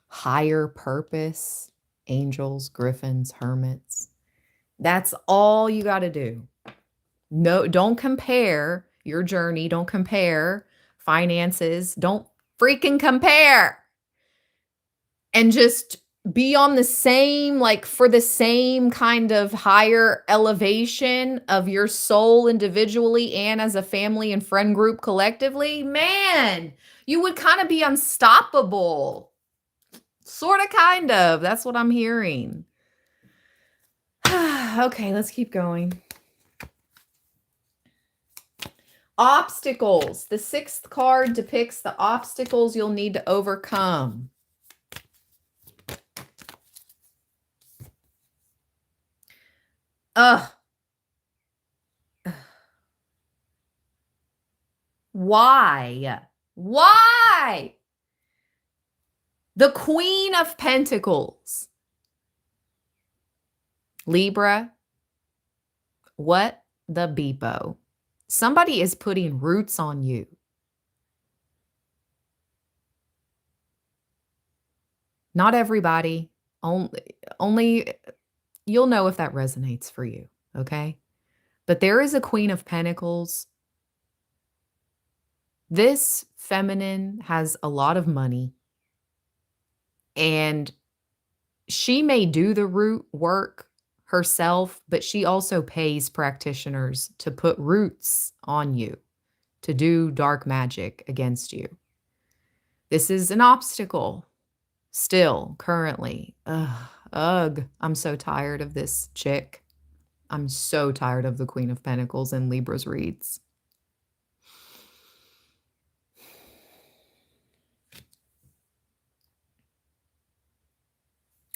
higher purpose. Angels, griffins, hermits. That's all you got to do. No, don't compare your journey. Don't compare finances. Don't freaking compare. And just be on the same, like for the same kind of higher elevation of your soul individually and as a family and friend group collectively. Man, you would kind of be unstoppable. Sort of, kind of. That's what I'm hearing. Okay, let's keep going. Obstacles. The 6th card depicts the obstacles you'll need to overcome. Why? Why? The Queen of Pentacles. Libra, what the beepo? Somebody is putting roots on you. Not everybody. Only you'll know if that resonates for you, okay? But there is a Queen of Pentacles. This feminine has a lot of money, and she may do the root work herself, but she also pays practitioners to put roots on you, to do dark magic against you. This is an obstacle still, currently. Ugh, I'm so tired of this chick. I'm so tired of the Queen of Pentacles and Libra's reads.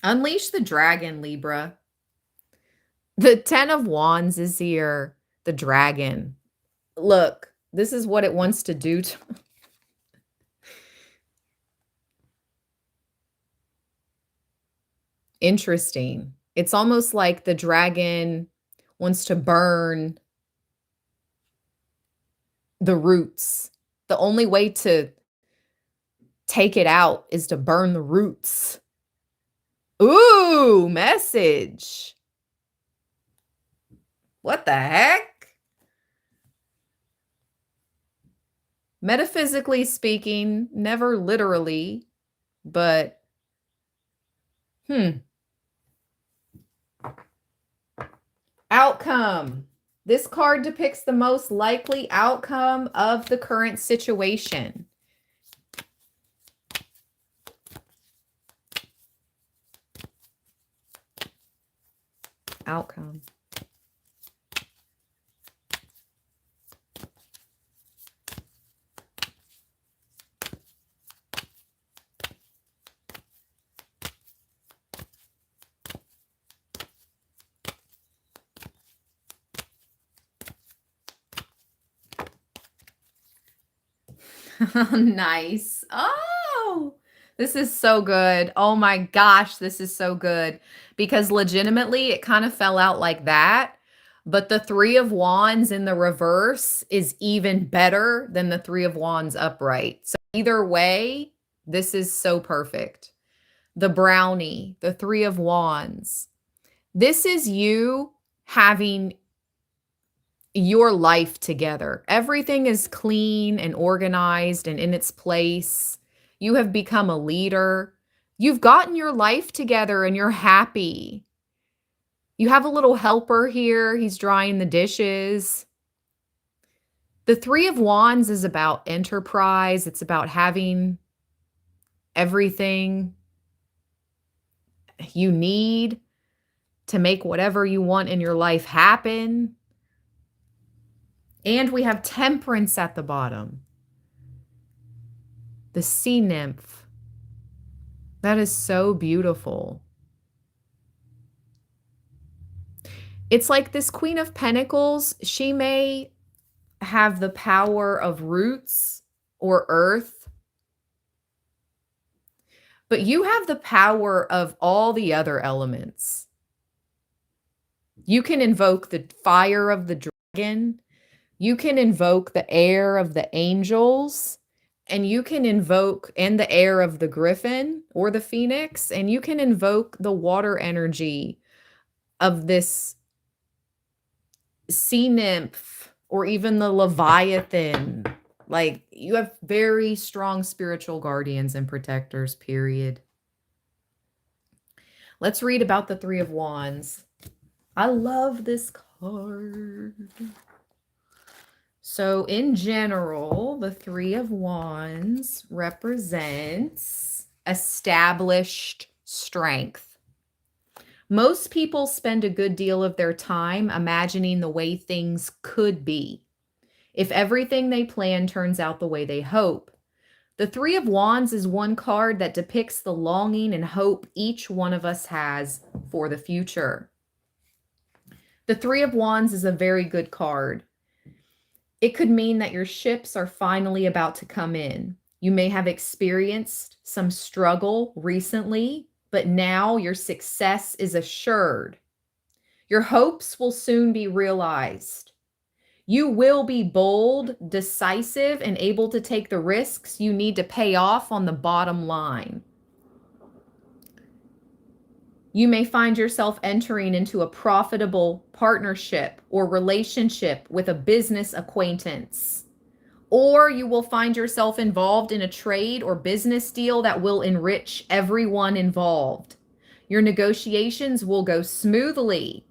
Unleash the dragon, Libra. The 10 of Wands is here. The dragon. Look, this is what it wants to do to... Interesting. It's almost like the dragon wants to burn the roots. The only way to take it out is to burn the roots. Ooh, message. What the heck? Metaphysically speaking, never literally, but Outcome. This card depicts the most likely outcome of the current situation. Outcome. Nice. Oh, this is so good. Oh my gosh, this is so good. Because legitimately, it kind of fell out like that. But the Three of Wands in the reverse is even better than the Three of Wands upright. So either way, this is so perfect. The brownie, the Three of Wands. This is you having your life together. Everything is clean and organized and in its place. You have become a leader. You've gotten your life together and you're happy. You have a little helper here. He's drying the dishes. The Three of Wands is about enterprise. It's about having everything you need to make whatever you want in your life happen. And we have Temperance at the bottom. The sea nymph. That is so beautiful. It's like this Queen of Pentacles, she may have the power of roots or earth, but you have the power of all the other elements. You can invoke the fire of the dragon. You can invoke the air of the angels. And you can invoke and the air of the griffin or the phoenix. And you can invoke the water energy of this sea nymph or even the Leviathan. Like, you have very strong spiritual guardians and protectors, period. Let's read about the Three of Wands. I love this card. So in general, the Three of Wands represents established strength. Most people spend a good deal of their time imagining the way things could be, if everything they plan turns out the way they hope. The Three of Wands is one card that depicts the longing and hope each one of us has for the future. The Three of Wands is a very good card. It could mean that your ships are finally about to come in. You may have experienced some struggle recently, but now your success is assured. Your hopes will soon be realized. You will be bold, decisive, and able to take the risks you need to pay off on the bottom line. You may find yourself entering into a profitable partnership or relationship with a business acquaintance. Or you will find yourself involved in a trade or business deal that will enrich everyone involved. Your negotiations will go smoothly.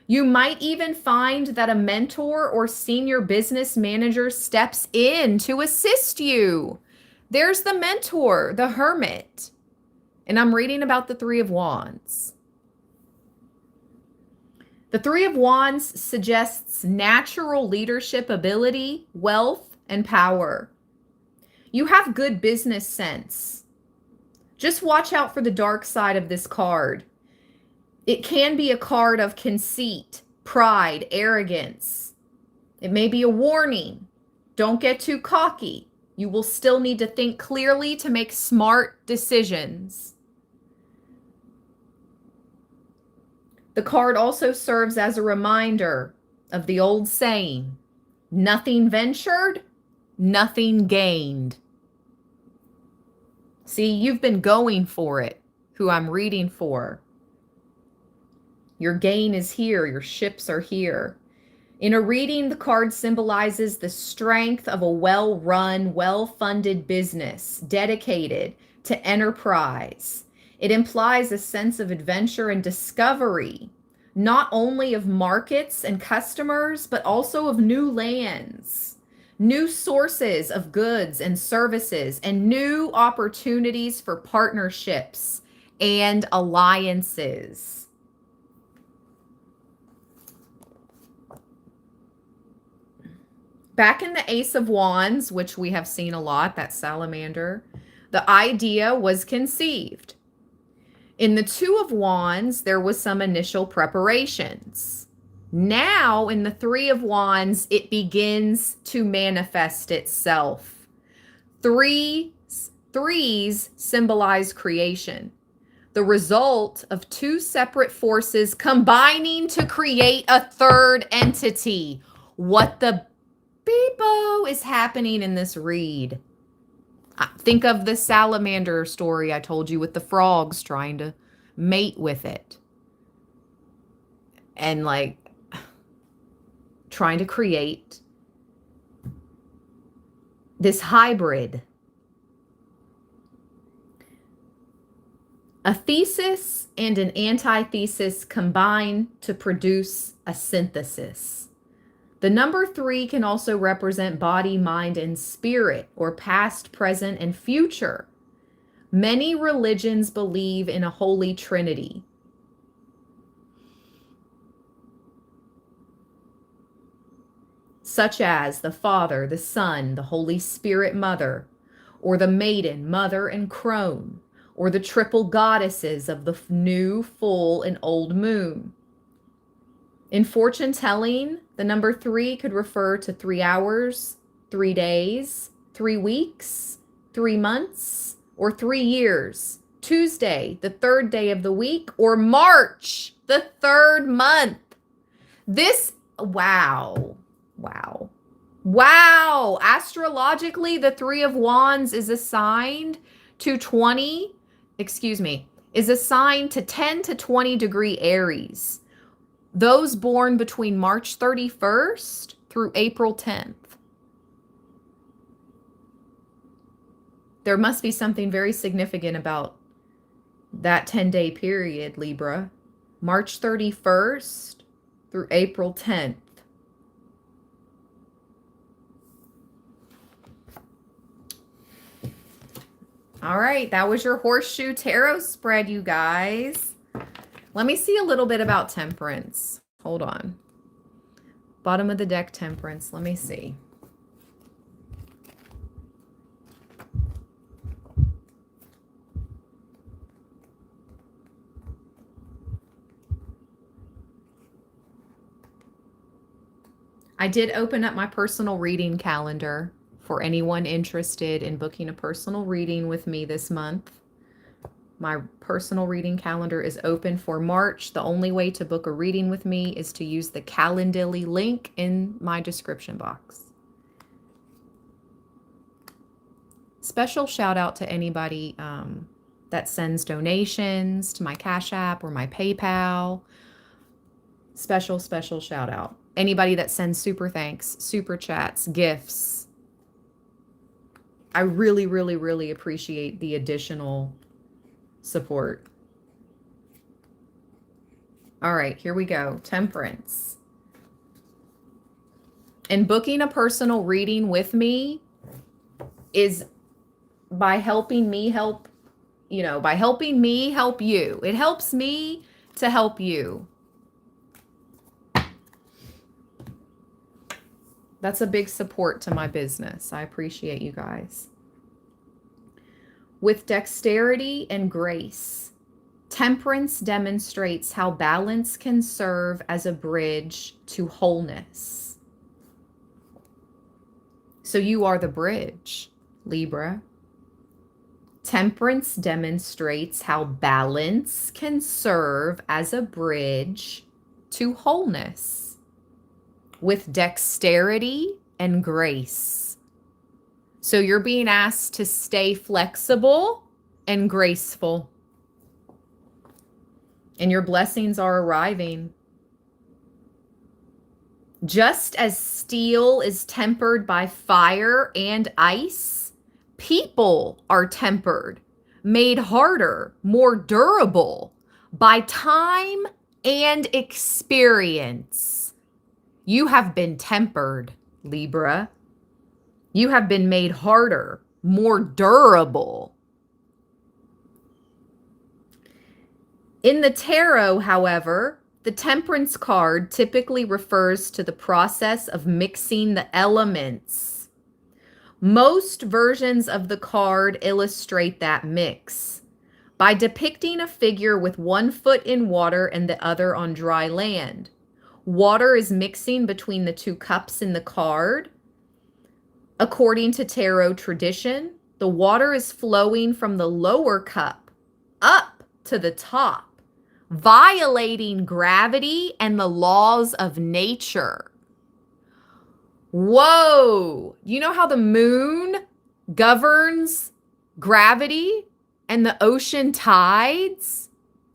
You might even find that a mentor or senior business manager steps in to assist you. There's the mentor, the Hermit. And I'm reading about the Three of Wands. The Three of Wands suggests natural leadership ability, wealth, and power. You have good business sense. Just watch out for the dark side of this card. It can be a card of conceit, pride, arrogance. It may be a warning. Don't get too cocky. You will still need to think clearly to make smart decisions. The card also serves as a reminder of the old saying, nothing ventured, nothing gained. See, you've been going for it, who I'm reading for. Your gain is here. Your ships are here. In a reading, the card symbolizes the strength of a well-run, well-funded business dedicated to enterprise. It implies a sense of adventure and discovery, not only of markets and customers, but also of new lands, new sources of goods and services, and new opportunities for partnerships and alliances. Back in the Ace of Wands, which we have seen a lot, that salamander, the idea was conceived. In the Two of Wands, there was some initial preparations. Now, in the Three of Wands, it begins to manifest itself. Threes symbolize creation, the result of two separate forces combining to create a third entity. What the beepo is happening in this read? Think of the salamander story I told you with the frogs trying to mate with it. And like trying to create this hybrid. A thesis and an antithesis combine to produce a synthesis. The number 3 can also represent body, mind, and spirit, or past, present, and future. Many religions believe in a holy trinity. Such as the Father, the Son, the Holy Spirit Mother, or the Maiden, Mother, and Crone, or the triple goddesses of the new, full, and old moon. In fortune telling, the number 3 could refer to 3 hours, 3 days, 3 weeks, 3 months, or 3 years. Tuesday, the 3rd day of the week, or March, the 3rd month. This, wow. Astrologically, the 3 of Wands is assigned to 10 to 20 degree Aries. Those born between March 31st through April 10th. There must be something very significant about that 10-day period, Libra. March 31st through April 10th. All right, that was your Horseshoe Tarot spread, you guys. Let me see a little bit about Temperance. Hold on. Bottom of the deck, Temperance. Let me see. I did open up my personal reading calendar for anyone interested in booking a personal reading with me this month. My personal reading calendar is open for March. The only way to book a reading with me is to use the Calendly link in my description box. Special shout out to anybody that sends donations to my Cash App or my PayPal. Special shout out. Anybody that sends super thanks, super chats, gifts. I really, really, really appreciate the additional support. All right, here we go. Temperance. And booking a personal reading with me is by helping me help you. It helps me to help you. That's a big support to my business. I appreciate you guys. With dexterity and grace, Temperance demonstrates how balance can serve as a bridge to wholeness. So you are the bridge, Libra. Temperance demonstrates how balance can serve as a bridge to wholeness. With dexterity and grace. So you're being asked to stay flexible and graceful. And your blessings are arriving. Just as steel is tempered by fire and ice, people are tempered, made harder, more durable by time and experience. You have been tempered, Libra. You have been made harder, more durable. In the tarot, however, the Temperance card typically refers to the process of mixing the elements. Most versions of the card illustrate that mix by depicting a figure with one foot in water and the other on dry land. Water is mixing between the two cups in the card. According to tarot tradition, the water is flowing from the lower cup up to the top, violating gravity and the laws of nature. Whoa! You know how the moon governs gravity and the ocean tides?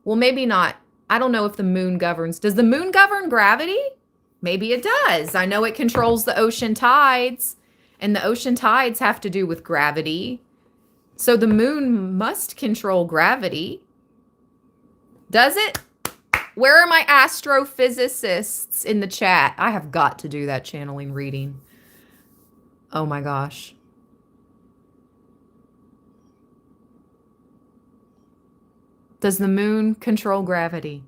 Well, maybe not. I don't know if the moon governs. Does the moon govern gravity? Maybe it does. I know it controls the ocean tides, and the ocean tides have to do with gravity. So the moon must control gravity. Does it? Where are my astrophysicists in the chat? I have got to do that channeling reading. Oh my gosh. Does the moon control gravity?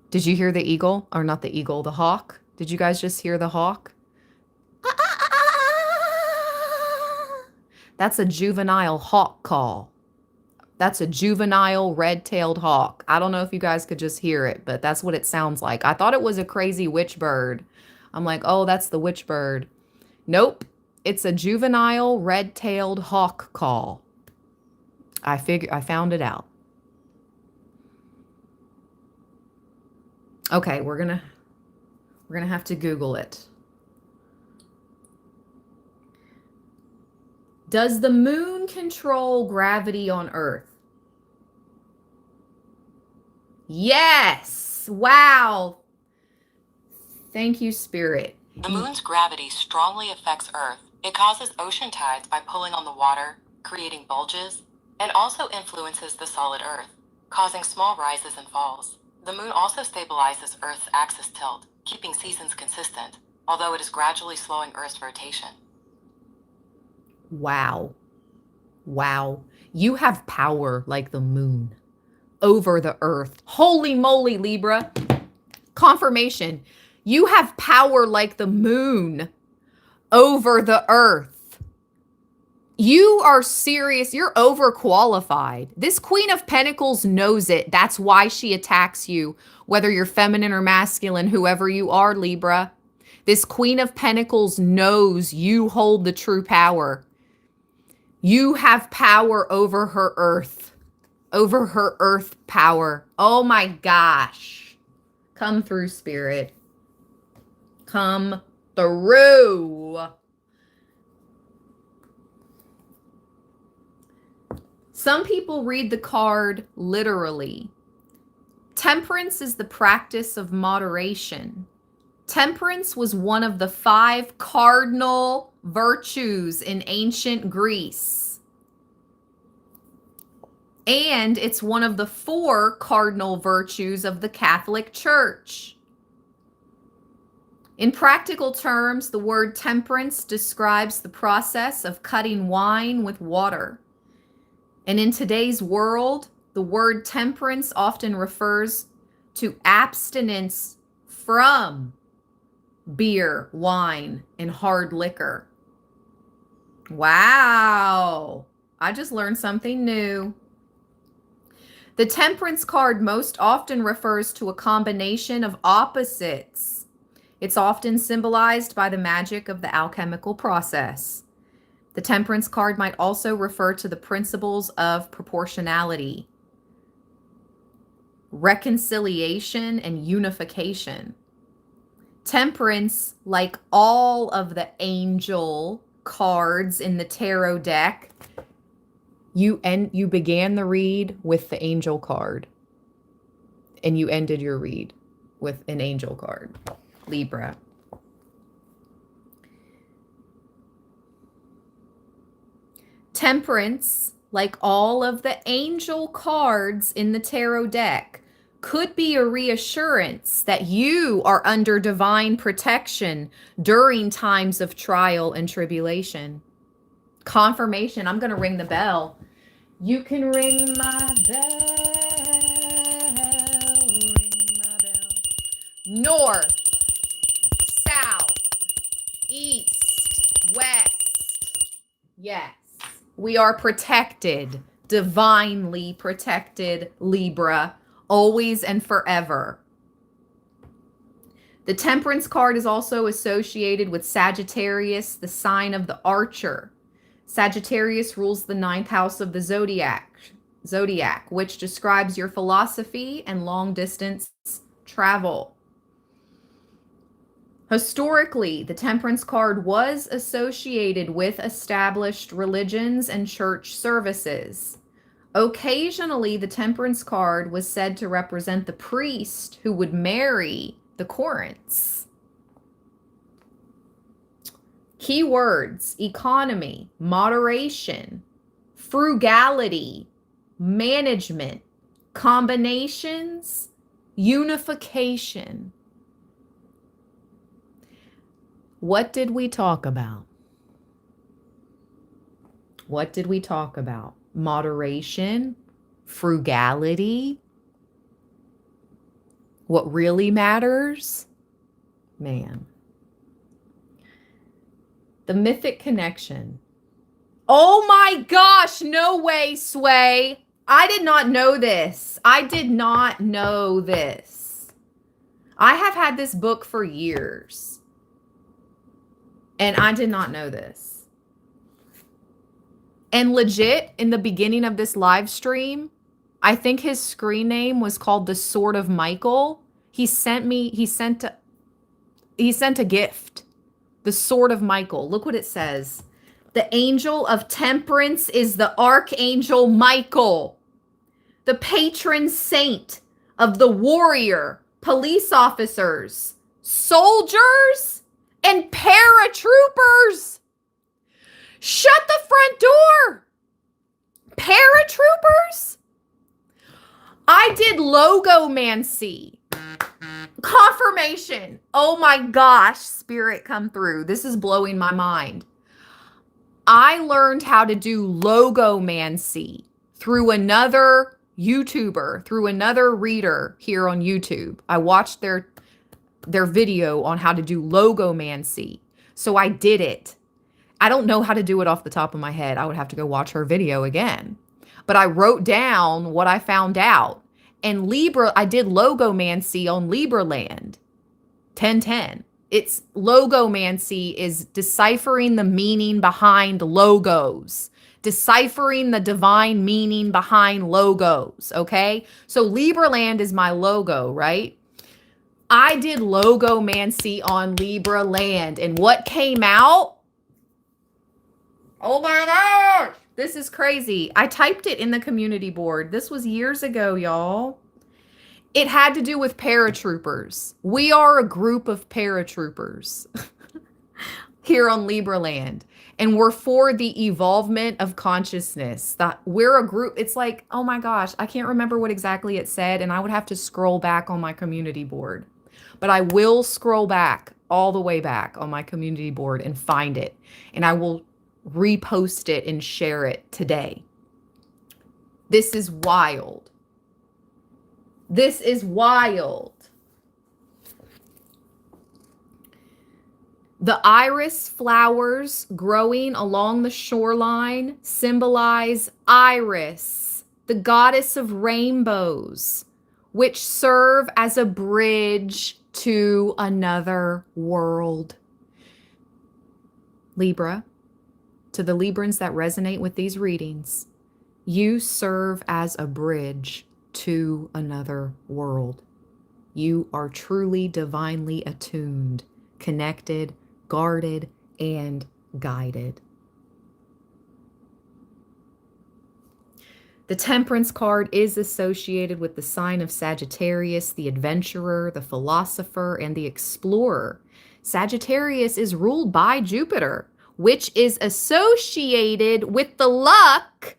Did you hear the eagle? Or not the eagle, the hawk? Did you guys just hear the hawk? That's a juvenile hawk call. That's a juvenile red-tailed hawk. I don't know if you guys could just hear it, but that's what it sounds like. I thought it was a crazy witch bird. I'm like, oh, that's the witch bird. Nope. It's a juvenile red-tailed hawk call. I found it out. Okay, we're gonna have to Google it. Does the moon control gravity on Earth? Yes. Wow. Thank you, Spirit. The moon's gravity strongly affects Earth. It causes ocean tides by pulling on the water, creating bulges, and also influences the solid Earth, causing small rises and falls. The moon also stabilizes Earth's axis tilt, keeping seasons consistent, although it is gradually slowing Earth's rotation. Wow. Wow. You have power like the moon over the earth. Holy moly, Libra. Confirmation. You have power like the moon over the earth. You are serious. You're overqualified. This Queen of Pentacles knows it. That's why she attacks you, whether you're feminine or masculine, whoever you are, Libra. This Queen of Pentacles knows you hold the true power. You have power over her earth, over her earth power. Oh my gosh. Come through, Spirit. Come through. Some people read the card literally. Temperance is the practice of moderation. Temperance was one of the 5 cardinal virtues in ancient Greece. And it's one of the 4 cardinal virtues of the Catholic Church. In practical terms, the word temperance describes the process of cutting wine with water. And in today's world, the word temperance often refers to abstinence from beer, wine, and hard liquor. Wow. I just learned something new. The Temperance card most often refers to a combination of opposites. It's often symbolized by the magic of the alchemical process. The Temperance card might also refer to the principles of proportionality, reconciliation, and unification. Temperance, like all of the angel cards in the tarot deck, you began the read with the angel card, and you ended your read with an angel card, Libra. Temperance like all of the angel cards in the tarot deck, could be a reassurance that you are under divine protection during times of trial and tribulation. Confirmation. I'm going to ring the bell. You can ring my bell. Ring my bell. North, south, east, west. Yes. We are protected, divinely protected, Libra, always and forever. The Temperance card is also associated with Sagittarius, the sign of the archer. Sagittarius rules the 9th house of the zodiac, which describes your philosophy and long distance travel. Historically, the Temperance card was associated with established religions and church services. Occasionally, the Temperance card was said to represent the priest who would marry the Corinths. Keywords: economy, moderation, frugality, management, combinations, unification. What did we talk about? What did we talk about? Moderation, frugality. What really matters? Man. The mythic connection. Oh my gosh, no way, Sway. I did not know this. I did not know this. I have had this book for years. And I did not know this. And legit, in the beginning of this live stream, I think his screen name was called The Sword of Michael. He sent a gift. The Sword of Michael. Look what it says. The angel of temperance is the archangel Michael, the patron saint of the warrior, police officers, soldiers, and paratroopers. Shut the front door. Paratroopers? I did logomancy. Confirmation. Oh my gosh, spirit come through. This is blowing my mind. I learned how to do logomancy through another YouTuber, through another reader here on YouTube. I watched their video on how to do logomancy. So I did it. I don't know how to do it off the top of my head. I would have to go watch her video again. But I wrote down what I found out. And Libra, I did logomancy on Libra land. 1010. It's logomancy is deciphering the meaning behind logos. Deciphering the divine meaning behind logos, okay? So Libra land is my logo, right? I did logomancy on Libra land. And what came out? Oh my gosh! This is crazy. I typed it in the community board. This was years ago, y'all. It had to do with paratroopers. We are a group of paratroopers here on Libra land. And we're for the evolvement of consciousness. That we're a group. It's like, oh my gosh, I can't remember what exactly it said. And I would have to scroll back on my community board. But I will scroll back all the way back on my community board and find it. And I will repost it and share it today. This is wild. This is wild. The iris flowers growing along the shoreline symbolize Iris, the goddess of rainbows, which serve as a bridge to another world. Libra, to the Librans that resonate with these readings, you serve as a bridge to another world. You are truly divinely attuned, connected, guarded, and guided. The Temperance card is associated with the sign of Sagittarius, the adventurer, the philosopher, and the explorer. Sagittarius is ruled by Jupiter, which is associated with the luck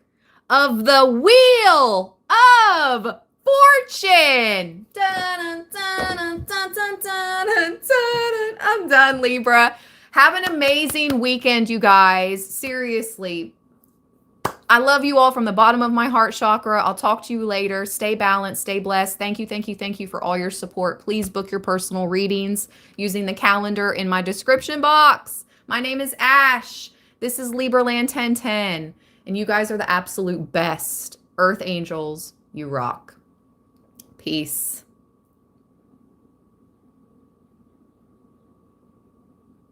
of the Wheel of Fortune. Dun, dun, dun, dun, dun, dun, dun, dun. I'm done, Libra. Have an amazing weekend, you guys. Seriously. I love you all from the bottom of my heart chakra. I'll talk to you later. Stay balanced, stay blessed. Thank you, thank you, thank you for all your support. Please book your personal readings using the calendar in my description box. My name is Ash. This is Libraland 1010. And you guys are the absolute best. Earth angels, you rock. Peace.